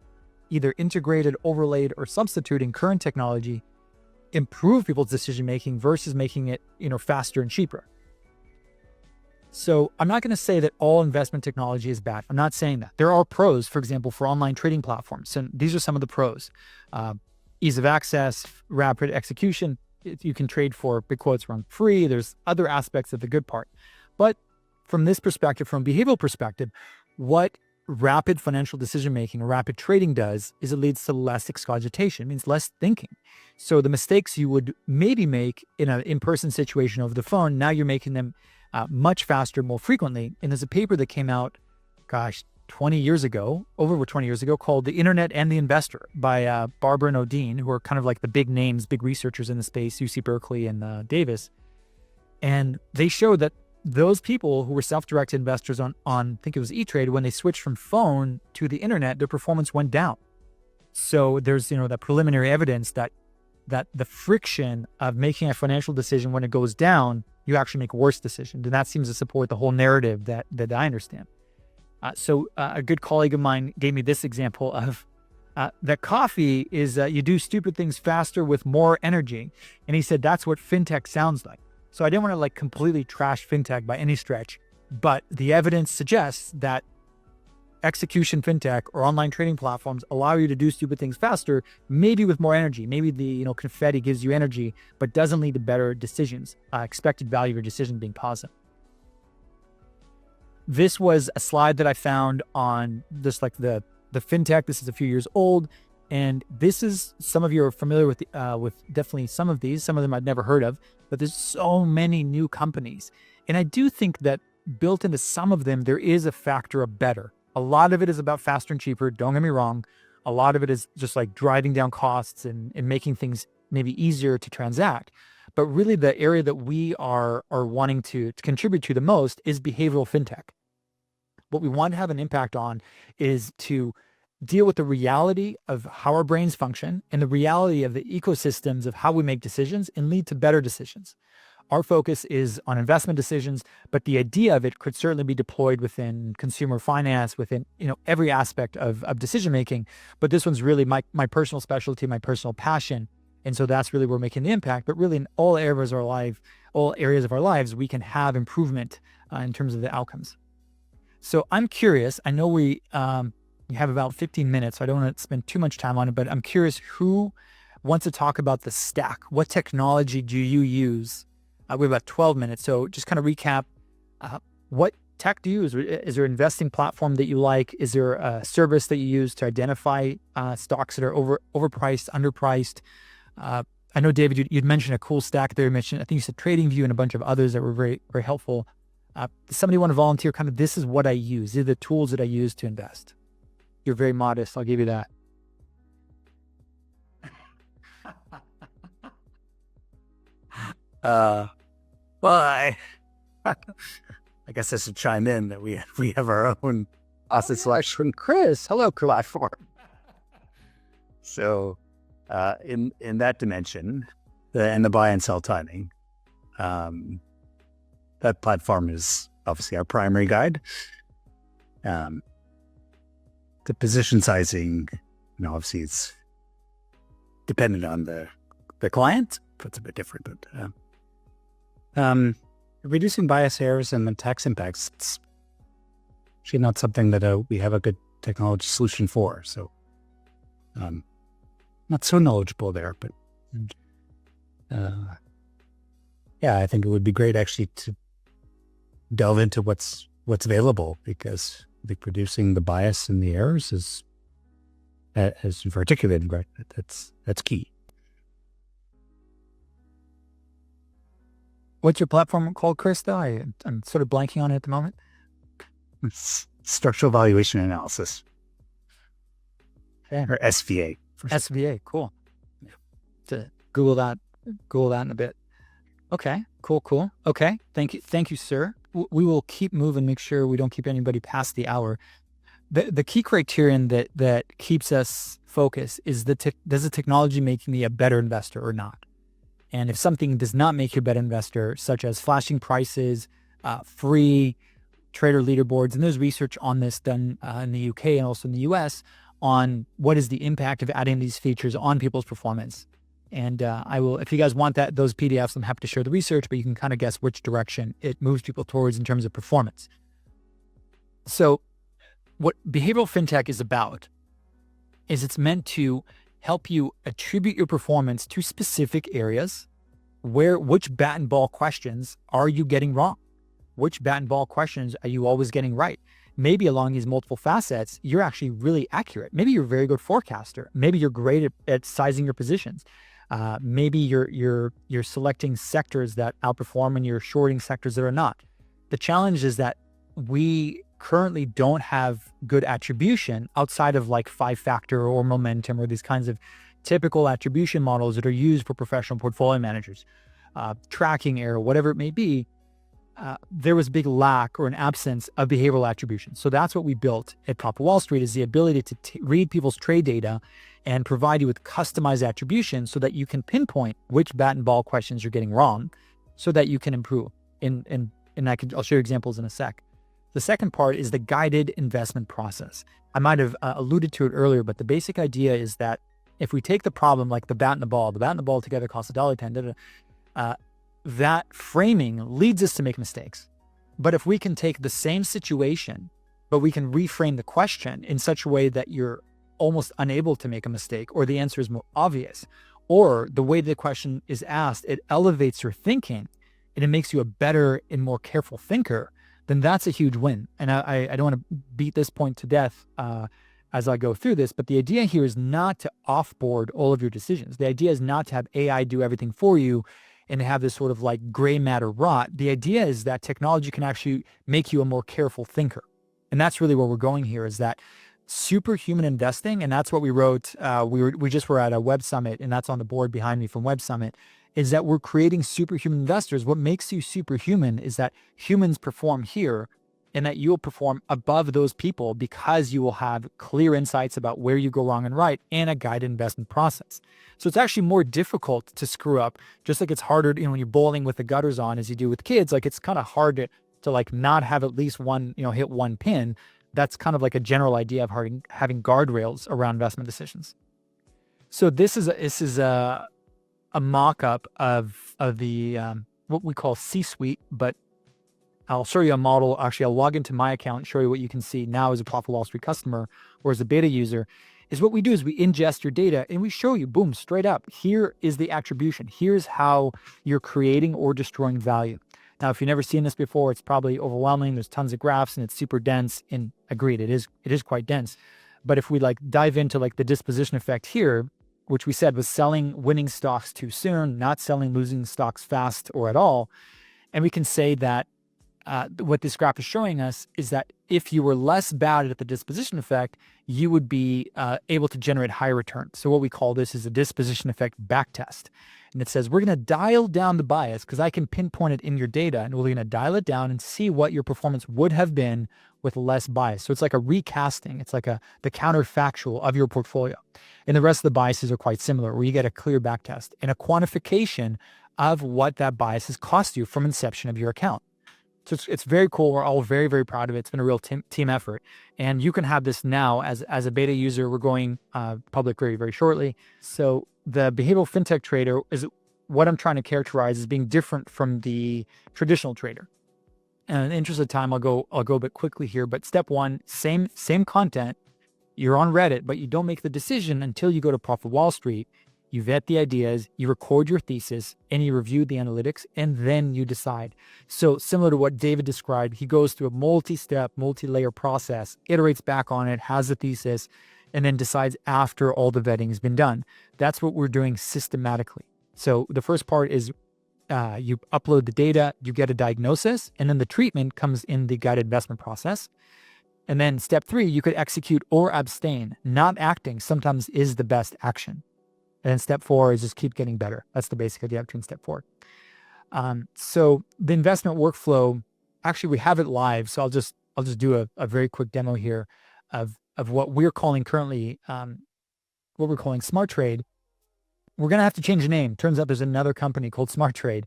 either integrated, overlaid, or substituting current technology, improve people's decision making versus making it, faster and cheaper. So I'm not going to say that all investment technology is bad. I'm not saying that. There are pros, for example, for online trading platforms. And these are some of the pros. Ease of access, rapid execution. You can trade for big quotes run free. There's other aspects of the good part. But from this perspective, from a behavioral perspective, what rapid financial decision-making or rapid trading does is it leads to less excogitation. It means less thinking. So the mistakes you would maybe make in an in-person situation over the phone, now you're making them much faster, more frequently. And there's a paper that came out, 20 years ago, over 20 years ago, called The Internet and the Investor by Barbara and Odine, who are kind of like the big names, big researchers in the space, UC Berkeley and Davis. And they showed that those people who were self-directed investors on I think it was E-Trade, when they switched from phone to the internet, their performance went down. So there's, that preliminary evidence that the friction of making a financial decision, when it goes down, you actually make worse decisions. And that seems to support the whole narrative that I understand. So a good colleague of mine gave me this example of that coffee is you do stupid things faster with more energy. And he said, that's what fintech sounds like. So I didn't want to completely trash fintech by any stretch, but the evidence suggests that execution fintech or online trading platforms allow you to do stupid things faster, maybe with more energy. Maybe the confetti gives you energy, but doesn't lead to better decisions, expected value of your decision being positive. This was a slide that I found on this, the fintech. This is a few years old, and this is, some of you are familiar with definitely some of these. Some of them I'd never heard of, but there's so many new companies, and I do think that built into some of them there is a factor of better. A lot of it is about faster and cheaper. Don't get me wrong. A lot of it is just driving down costs and making things maybe easier to transact. But really, the area that we are wanting to contribute to the most is behavioral fintech. What we want to have an impact on is to deal with the reality of how our brains function and the reality of the ecosystems of how we make decisions and lead to better decisions. Our focus is on investment decisions, but the idea of it could certainly be deployed within consumer finance, within every aspect of decision making. But this one's really my personal specialty, my personal passion, and so that's really where we're making the impact. But really, in all areas of our lives, we can have improvement in terms of the outcomes. So I'm curious, I know we have about 15 minutes, so I don't want to spend too much time on it, but I'm curious who wants to talk about the stack. What technology do you use? We have about 12 minutes. So just kind of recap, what tech do you use? Is there an investing platform that you like? Is there a service that you use to identify stocks that are overpriced, underpriced? I know, David, you'd mentioned a cool stack there. You mentioned, I think you said TradingView and a bunch of others that were very, very helpful. Does somebody want to volunteer kind of, this is what I use. These are the tools that I use to invest. You're very modest. I'll give you that. Well, I guess I should chime in that we have our own asset selection. Chris, hello, platform. So, in that dimension, and the buy and sell timing, that platform is obviously our primary guide. The position sizing, obviously it's dependent on the client. It's a bit different, but reducing bias errors and the tax impacts, it's actually not something that we have a good technology solution for. So, not so knowledgeable there, but yeah, I think it would be great actually to delve into what's available, because the producing the bias and the errors is, as you've articulated, right? That's key. What's your platform called, Chris, though? I'm sort of blanking on it at the moment. It's structural valuation analysis. Okay. Or SVA. SVA, cool. To Google that in a bit. Okay, cool. Okay, thank you, sir. We will keep moving, make sure we don't keep anybody past the hour. The key criterion that keeps us focused is does the technology make me a better investor or not? And if something does not make you a better investor, such as flashing prices, free trader leaderboards, and there's research on this done in the UK and also in the US on what is the impact of adding these features on people's performance. And I will, if you guys want those PDFs, I'm happy to share the research, but you can kind of guess which direction it moves people towards in terms of performance. So what behavioral fintech is about is it's meant to help you attribute your performance to specific areas which bat and ball questions are you getting wrong? Which bat and ball questions are you always getting right? Maybe along these multiple facets, you're actually really accurate. Maybe you're a very good forecaster. Maybe you're great at sizing your positions. Maybe you're selecting sectors that outperform and you're shorting sectors that are not. The challenge is that we currently don't have good attribution outside of like 5-factor or momentum or these kinds of typical attribution models that are used for professional portfolio managers, tracking error, whatever it may be. There was a big lack or an absence of behavioral attribution. So that's what we built at Papa Wall Street, is the ability to read people's trade data and provide you with customized attribution so that you can pinpoint which bat and ball questions you're getting wrong so that you can improve. And I'll show you examples in a sec. The second part is the guided investment process. I might have alluded to it earlier, but the basic idea is that if we take the problem like the bat and the ball together costs $1.10, that framing leads us to make mistakes. But if we can take the same situation, but we can reframe the question in such a way that you're almost unable to make a mistake, or the answer is more obvious, or the way the question is asked, it elevates your thinking and it makes you a better and more careful thinker, then that's a huge win. And I don't want to beat this point to death as I go through this, but the idea here is not to offboard all of your decisions. The idea is not to have AI do everything for you and to have this sort of like gray matter rot. The idea is that technology can actually make you a more careful thinker. And that's really where we're going here, is that superhuman investing. And that's what we wrote. We just were at a Web Summit, and that's on the board behind me from Web Summit, is that we're creating superhuman investors. What makes you superhuman is that humans perform here, and that you'll perform above those people because you will have clear insights about where you go wrong and right, and a guided investment process. So it's actually more difficult to screw up, just like it's harder, when you're bowling with the gutters on as you do with kids. Like, it's kind of hard to like not have at least one, hit one pin. That's kind of like a general idea of having guardrails around investment decisions. So this is a mock-up of the what we call C-suite, but I'll show you a model. Actually, I'll log into my account and show you what you can see now as a Profit Wall Street customer or as a beta user. Is what we do is we ingest your data and we show you, boom, straight up. Here is the attribution. Here's how you're creating or destroying value. Now, if you've never seen this before, it's probably overwhelming. There's tons of graphs and it's super dense. And agreed, it is quite dense. But if we like dive into like the disposition effect here, which we said was selling winning stocks too soon, not selling losing stocks fast or at all. And we can say that what this graph is showing us is that if you were less bad at the disposition effect, you would be able to generate higher returns. So what we call this is a disposition effect backtest. And it says, we're going to dial down the bias because I can pinpoint it in your data, and we're going to dial it down and see what your performance would have been with less bias. So it's like a recasting. It's like the counterfactual of your portfolio. And the rest of the biases are quite similar, where you get a clear backtest and a quantification of what that bias has cost you from inception of your account. So it's very cool. We're all very, very proud of it. It's been a real team effort. And you can have this now as a beta user. We're going public very, very shortly. So the behavioral fintech trader is what I'm trying to characterize as being different from the traditional trader. And in the interest of time, I'll go a bit quickly here. But step one, same content. You're on Reddit, but you don't make the decision until you go to Profit Wall Street. You vet the ideas, you record your thesis, and you review the analytics, and then you decide. So similar to what David described, he goes through a multi-step, multi-layer process, iterates back on it, has a thesis, and then decides after all the vetting has been done. That's what we're doing systematically. So the first part is you upload the data, you get a diagnosis, and then the treatment comes in the guided investment process. And then step 3, you could execute or abstain. Not acting sometimes is the best action. And then step 4 is just keep getting better. That's the basic idea between step 4. So the investment workflow, actually we have it live. So I'll just do a very quick demo here of what we're calling currently, what we're calling Smart Trade. We're going to have to change the name. Turns out there's another company called Smart Trade.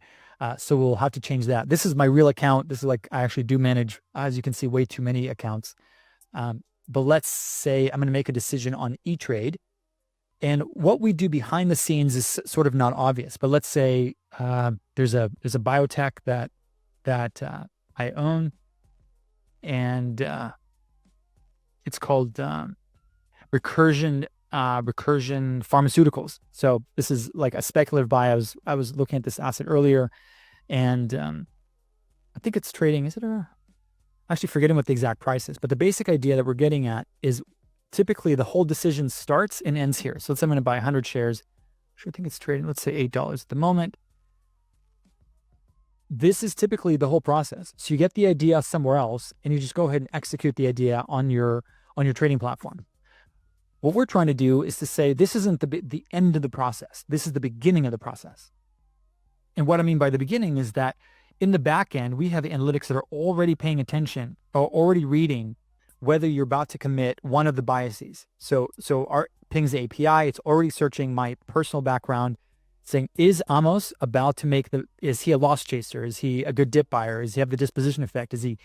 So we'll have to change that. This is my real account. This is like, I actually do manage, as you can see, way too many accounts. But let's say I'm going to make a decision on eTrade. And what we do behind the scenes is sort of not obvious, but let's say there's a biotech that I own, and it's called Recursion Pharmaceuticals. So this is like a speculative buy. I was looking at this asset earlier, and I think it's trading. Is it actually forgetting what the exact price is? But the basic idea that we're getting at is, typically the whole decision starts and ends here. So let's say I'm going to buy 100 shares. I think it's trading, let's say $8 at the moment. This is typically the whole process. So you get the idea somewhere else and you just go ahead and execute the idea on your trading platform. What we're trying to do is to say, this isn't the end of the process. This is the beginning of the process. And what I mean by the beginning is that in the back end, we have analytics that are already paying attention or already reading whether you're about to commit one of the biases. So our pings the API, it's already searching my personal background, saying, is Amos about to is he a loss chaser? Is he a good dip buyer? Does he have the disposition effect? Is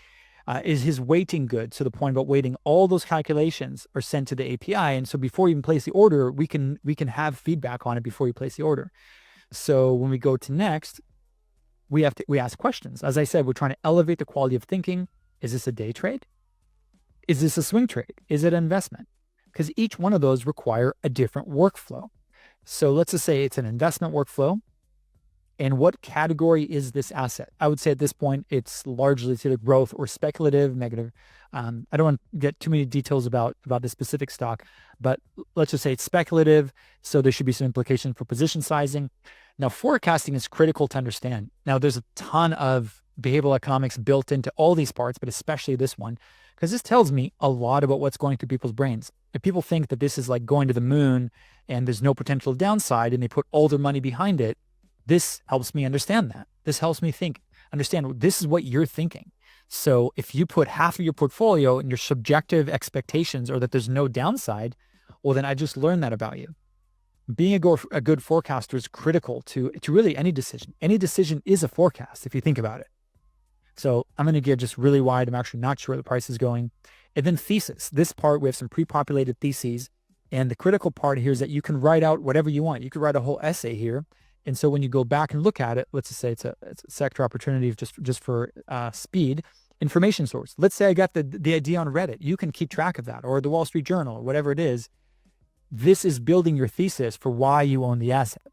his weighting good? So the point about weighting, all those calculations are sent to the API. And so before you even place the order, we can have feedback on it before you place the order. So when we go to next, we ask questions. As I said, we're trying to elevate the quality of thinking. Is this a day trade? Is this a swing trade? Is it an investment? Because each one of those require a different workflow. So let's just say it's an investment workflow. And what category is this asset? I would say at this point, it's largely either growth or speculative, negative. I don't want to get too many details about the specific stock, but let's just say it's speculative. So there should be some implication for position sizing. Now, forecasting is critical to understand. Now, there's a ton of behavioral economics built into all these parts, but especially this one, because this tells me a lot about what's going through people's brains. If people think that this is like going to the moon and there's no potential downside and they put all their money behind it, this helps me understand that. This helps me understand this is what you're thinking. So if you put half of your portfolio and your subjective expectations are that there's no downside, well, then I just learned that about you. Being a good forecaster is critical to really any decision. Any decision is a forecast if you think about it. So I'm going to get just really wide. I'm actually not sure where the price is going. And then thesis. This part, we have some pre-populated theses. And the critical part here is that you can write out whatever you want. You could write a whole essay here And so when you go back and look at it, let's just say it's a sector opportunity just for speed, information source. Let's say I got the idea on Reddit. You can keep track of that, or the Wall Street Journal, or whatever it is. This is building your thesis for why you own the asset.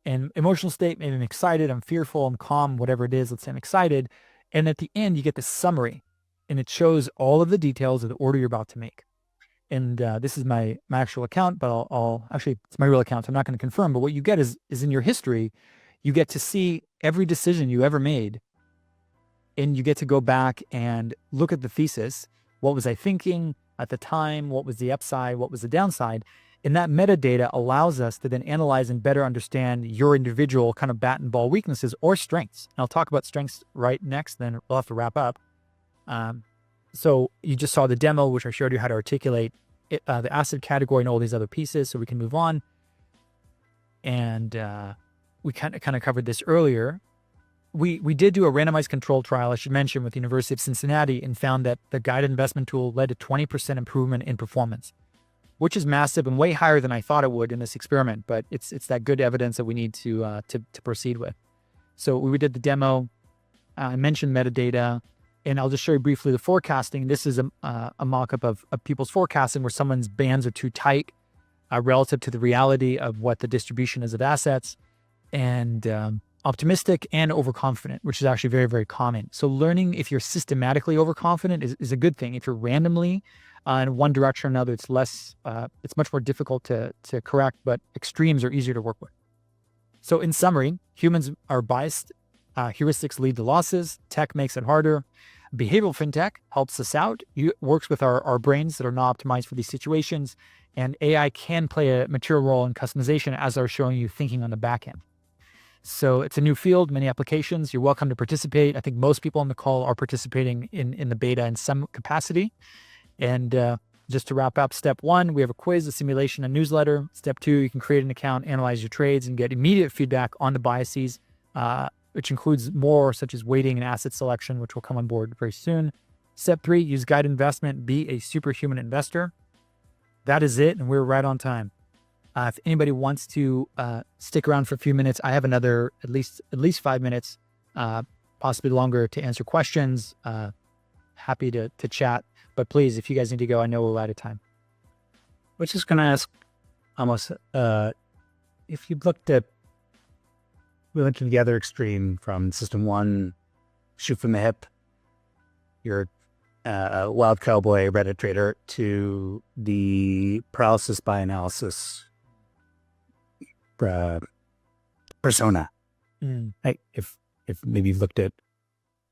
And emotional state, maybe I'm excited, I'm fearful, I'm calm, whatever it is. Let's say I'm excited. And at the end, you get the summary, and it shows all of the details of the order you're about to make. And this is my actual account, but I'll actually, it's my real account, so I'm not going to confirm. But what you get is in your history, you get to see every decision you ever made, and you get to go back and look at the thesis. What was I thinking at the time? What was the upside? What was the downside? And that metadata allows us to then analyze and better understand your individual kind of bat and ball weaknesses or strengths. And I'll talk about strengths right next, then we'll have to wrap up. So you just saw the demo, which I showed you how to articulate it, the asset category and all these other pieces, so we can move on. And we kind of covered this earlier. We did do a randomized control trial, I should mention, with the University of Cincinnati, and found that the guided investment tool led to 20% improvement in performance, which is massive and way higher than I thought it would in this experiment. But it's that good evidence that we need to proceed with. So we did the demo. I mentioned metadata. And I'll just show you briefly the forecasting. This is a mock-up of people's forecasting where someone's bands are too tight relative to the reality of what the distribution is of assets, and optimistic and overconfident, which is actually very, very common. So learning if you're systematically overconfident is a good thing. If you're randomly in one direction or another, it's much more difficult to correct, but extremes are easier to work with. So in summary, humans are biased. Heuristics lead to losses. Tech makes it harder. Behavioral fintech helps us out. It works with our brains that are not optimized for these situations. And AI can play a material role in customization, as I was showing you, thinking on the back end. So it's a new field, many applications. You're welcome to participate. I think most people on the call are participating in the beta in some capacity. And just to wrap up, step 1, we have a quiz, a simulation, a newsletter. Step 2, you can create an account, analyze your trades, and get immediate feedback on the biases, which includes more such as weighting and asset selection, which will come on board very soon. Step 3, use guided investment, be a superhuman investor. That is it, and we're right on time. If anybody wants to stick around for a few minutes, I have another at least 5 minutes, possibly longer, to answer questions. Happy to chat, but please, if you guys need to go, I know we're out of time. I was just going to ask, Amos, if you looked at, we went to the other extreme from system 1, shoot from the hip, you're a wild cowboy Reddit trader, to the paralysis by analysis persona. If maybe you've looked at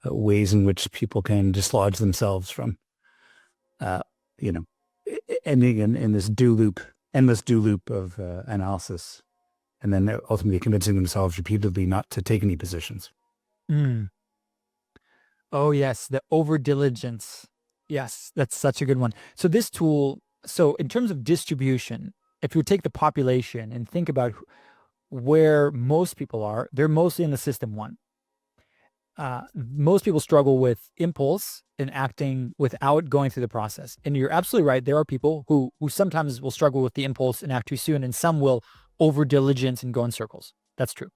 ways in which people can dislodge themselves from, ending in this endless do loop of analysis, and then ultimately convincing themselves repeatedly not to take any positions. Oh, yes, the over-diligence. Yes, that's such a good one. So this tool, in terms of distribution, if you take the population and think about where most people are, they're mostly in the system 1. Most people struggle with impulse and acting without going through the process. And you're absolutely right. There are people who sometimes will struggle with the impulse and act too soon, and some will over diligence and go in circles. That's true.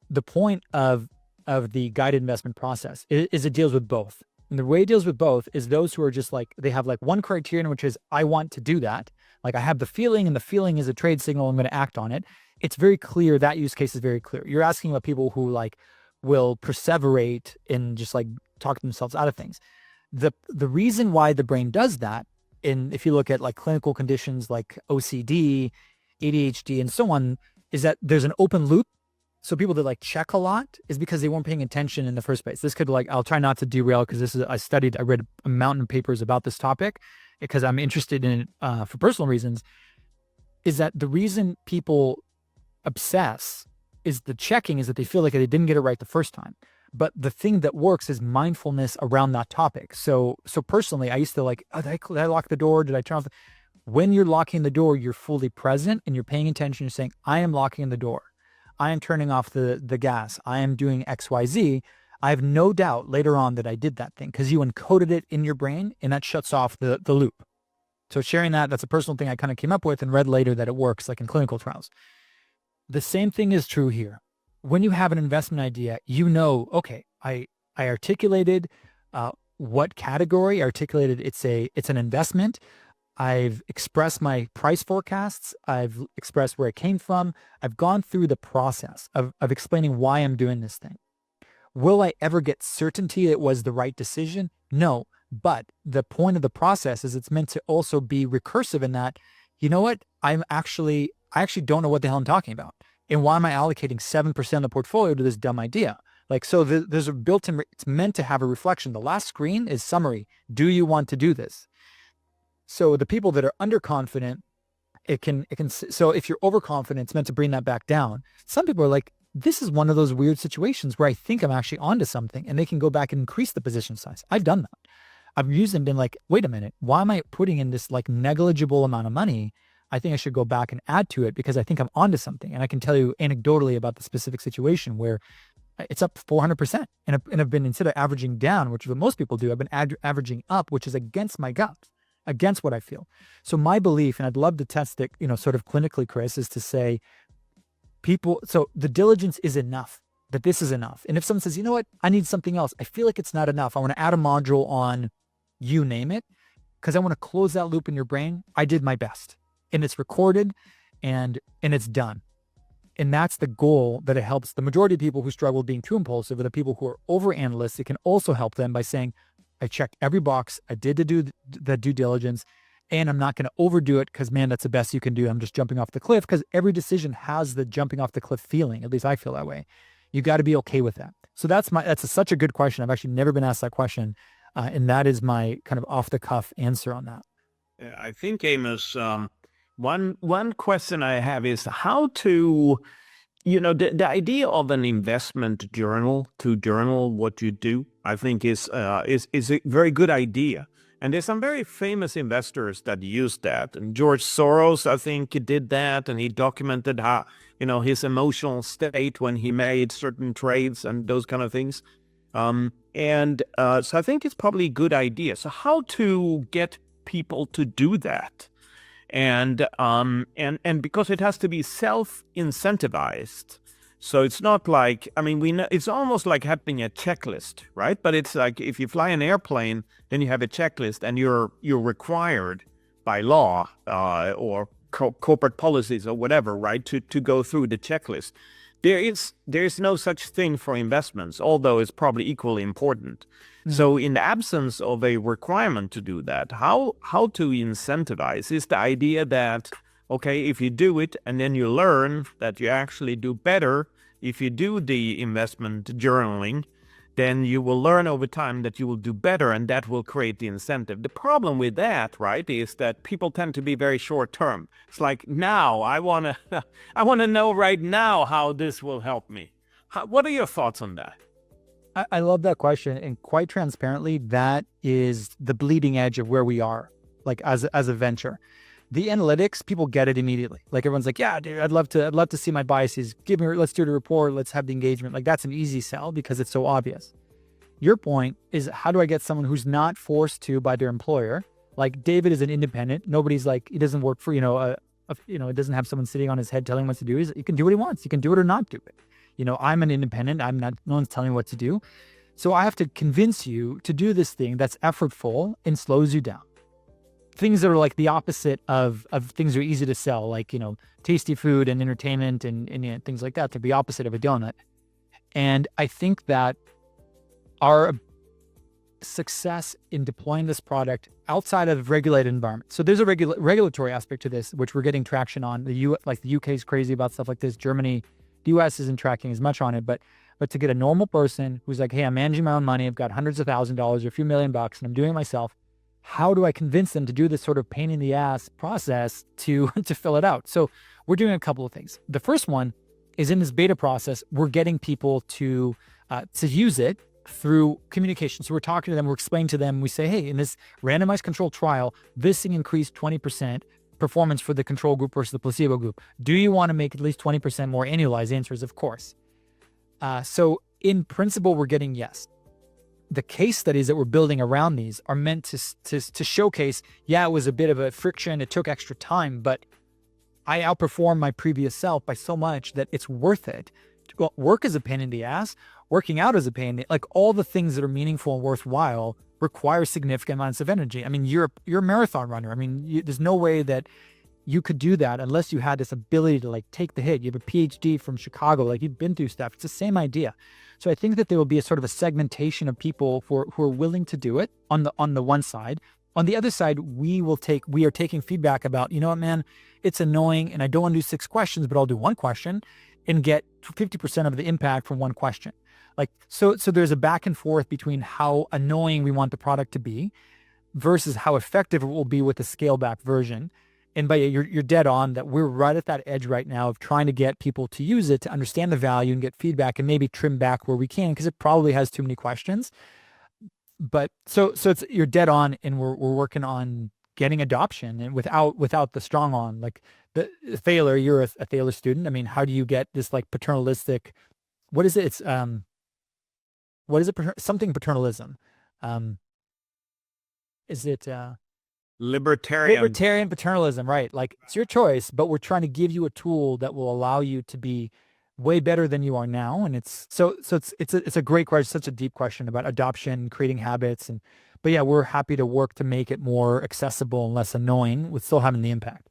The point of the guided investment process is it deals with both. And the way it deals with both is those who are just like, they have like one criterion, which is I want to do that. Like I have the feeling, and the feeling is a trade signal. I'm going to act on it. It's very clear. That use case is very clear. You're asking about people who like will perseverate and just like talk themselves out of things. The reason why the brain does that, and if you look at like clinical conditions like OCD, ADHD, and so on, is that there's an open loop. So people that like check a lot is because they weren't paying attention in the first place. This could I'll try not to derail, because I read a mountain of papers about this topic because I'm interested in it for personal reasons, is that the reason people obsess is the checking is that they feel like they didn't get it right the first time. But the thing that works is mindfulness around that topic. So personally, I used to did I lock the door? Did I turn off? When you're locking the door, you're fully present and you're paying attention. You're saying, I am locking the door. I am turning off the gas. I am doing X, Y, Z. I have no doubt later on that I did that thing because you encoded it in your brain, and that shuts off the loop. So sharing that's a personal thing I kind of came up with and read later that it works like in clinical trials. The same thing is true here. When you have an investment idea, you know, okay, I articulated what category, articulated it's an investment. I've expressed my price forecasts. I've expressed where it came from. I've gone through the process of explaining why I'm doing this thing. Will I ever get certainty it was the right decision? No. But the point of the process is it's meant to also be recursive in that, you know what? I actually don't know what the hell I'm talking about. And why am I allocating 7% of the portfolio to this dumb idea? Like, so there's a built-in, it's meant to have a reflection. The last screen is summary. Do you want to do this? So the people that are underconfident, so if you're overconfident, it's meant to bring that back down. Some people are like, this is one of those weird situations where I think I'm actually onto something, and they can go back and increase the position size. I've done that. I've used and been like, wait a minute, why am I putting in this like negligible amount of money? I think I should go back and add to it because I think I'm onto something. And I can tell you anecdotally about the specific situation where it's up 400%. And I've been, instead of averaging down, which is what most people do, I've been averaging up, which is against my gut, against what I feel. So my belief, and I'd love to test it, sort of clinically, Chris, is to say so the diligence is enough, that this is enough. And if someone says, you know what, I need something else, I feel like it's not enough, I want to add a module on, you name it, because I want to close that loop in your brain. I did my best, and it's recorded and it's done. And that's the goal, that it helps the majority of people who struggle with being too impulsive, or the people who are over analysts. It can also help them by saying, I checked every box, I did the due diligence, and I'm not going to overdo it because, man, that's the best you can do. I'm just jumping off the cliff, because every decision has the jumping off the cliff feeling. At least I feel that way. You got to be okay with that. So that's such a good question. I've actually never been asked that question. And that is my kind of off the cuff answer on that. I think, Amos, one question I have is how to, the idea of an investment journal, to journal what you do, I think is a very good idea. And there's some very famous investors that use that. And George Soros, I think, did that, and he documented how, his emotional state when he made certain trades and those kind of things. So I think it's probably a good idea. So how to get people to do that? And because it has to be self-incentivized. So it's not like, we know it's almost like having a checklist, right? But it's like if you fly an airplane, then you have a checklist, and you're required by law or corporate policies or whatever, right, to go through the checklist. There is no such thing for investments, although it's probably equally important. Mm-hmm. So in the absence of a requirement to do that, how to incentivize is the idea that, okay, if you do it and then you learn that you actually do better, if you do the investment journaling, then you will learn over time that you will do better, and that will create the incentive. The problem with that, right, is that people tend to be very short term. It's like, now I want to know right now how this will help me. What are your thoughts on that? I love that question, and quite transparently, that is the bleeding edge of where we are, like as a venture. The analytics, people get it immediately. Like everyone's like, yeah, dude, I'd love to see my biases. Let's do the report. Let's have the engagement. Like that's an easy sell because it's so obvious. Your point is, how do I get someone who's not forced to by their employer? Like David is an independent. Nobody's like, he doesn't work for, it doesn't have someone sitting on his head telling him what to do. He can do what he wants. He can do it or not do it. I'm an independent. No one's telling me what to do. So I have to convince you to do this thing that's effortful and slows you down. Things that are like the opposite of things that are easy to sell, like, tasty food and entertainment and things like that. They're the opposite of a donut. And I think that our success in deploying this product outside of regulated environments. So there's a regulatory aspect to this, which we're getting traction on. The UK is crazy about stuff like this. Germany, the US isn't tracking as much on it, but to get a normal person who's like, hey, I'm managing my own money. I've got hundreds of $1,000s or a few $1 million, and I'm doing it myself. How do I convince them to do this sort of pain in the ass process to fill it out? So we're doing a couple of things. The first one is, in this beta process, we're getting people to use it through communication. So we're talking to them, we're explaining to them, we say, hey, in this randomized controlled trial, this thing increased 20% performance for the control group versus the placebo group. Do you want to make at least 20% more annualized? Answer is of course. So in principle, we're getting yes. The case studies that we're building around these are meant to showcase, yeah, it was a bit of a friction, it took extra time, but I outperform my previous self by so much that it's worth it. Well, work is a pain in the ass. Working out is a pain. Like all the things that are meaningful and worthwhile require significant amounts of energy. I mean, you're a marathon runner. I mean, there's no way that you could do that unless you had this ability to like take the hit. You have a PhD from Chicago, like you've been through stuff. It's the same idea. So I think that there will be a sort of a segmentation of people who are willing to do it on the one side. On the other side, we are taking feedback about, you know what, man, it's annoying and I don't want to do 6 questions, but I'll do 1 question and get 50% of the impact from 1 question. Like, so there's a back and forth between how annoying we want the product to be versus how effective it will be with the scale back version. And you're dead on that we're right at that edge right now of trying to get people to use it, to understand the value and get feedback and maybe trim back where we can, because it probably has too many questions. But so you're dead on, and we're working on getting adoption, and without the strong on, like the Thaler, you're a Thaler student. I mean, how do you get this like paternalistic, what is it? It's, what is it? Something paternalism. Is it, libertarian paternalism, right? Like it's your choice, but we're trying to give you a tool that will allow you to be way better than you are now. And it's a great question, such a deep question about adoption, creating habits. But yeah, we're happy to work to make it more accessible and less annoying with still having the impact.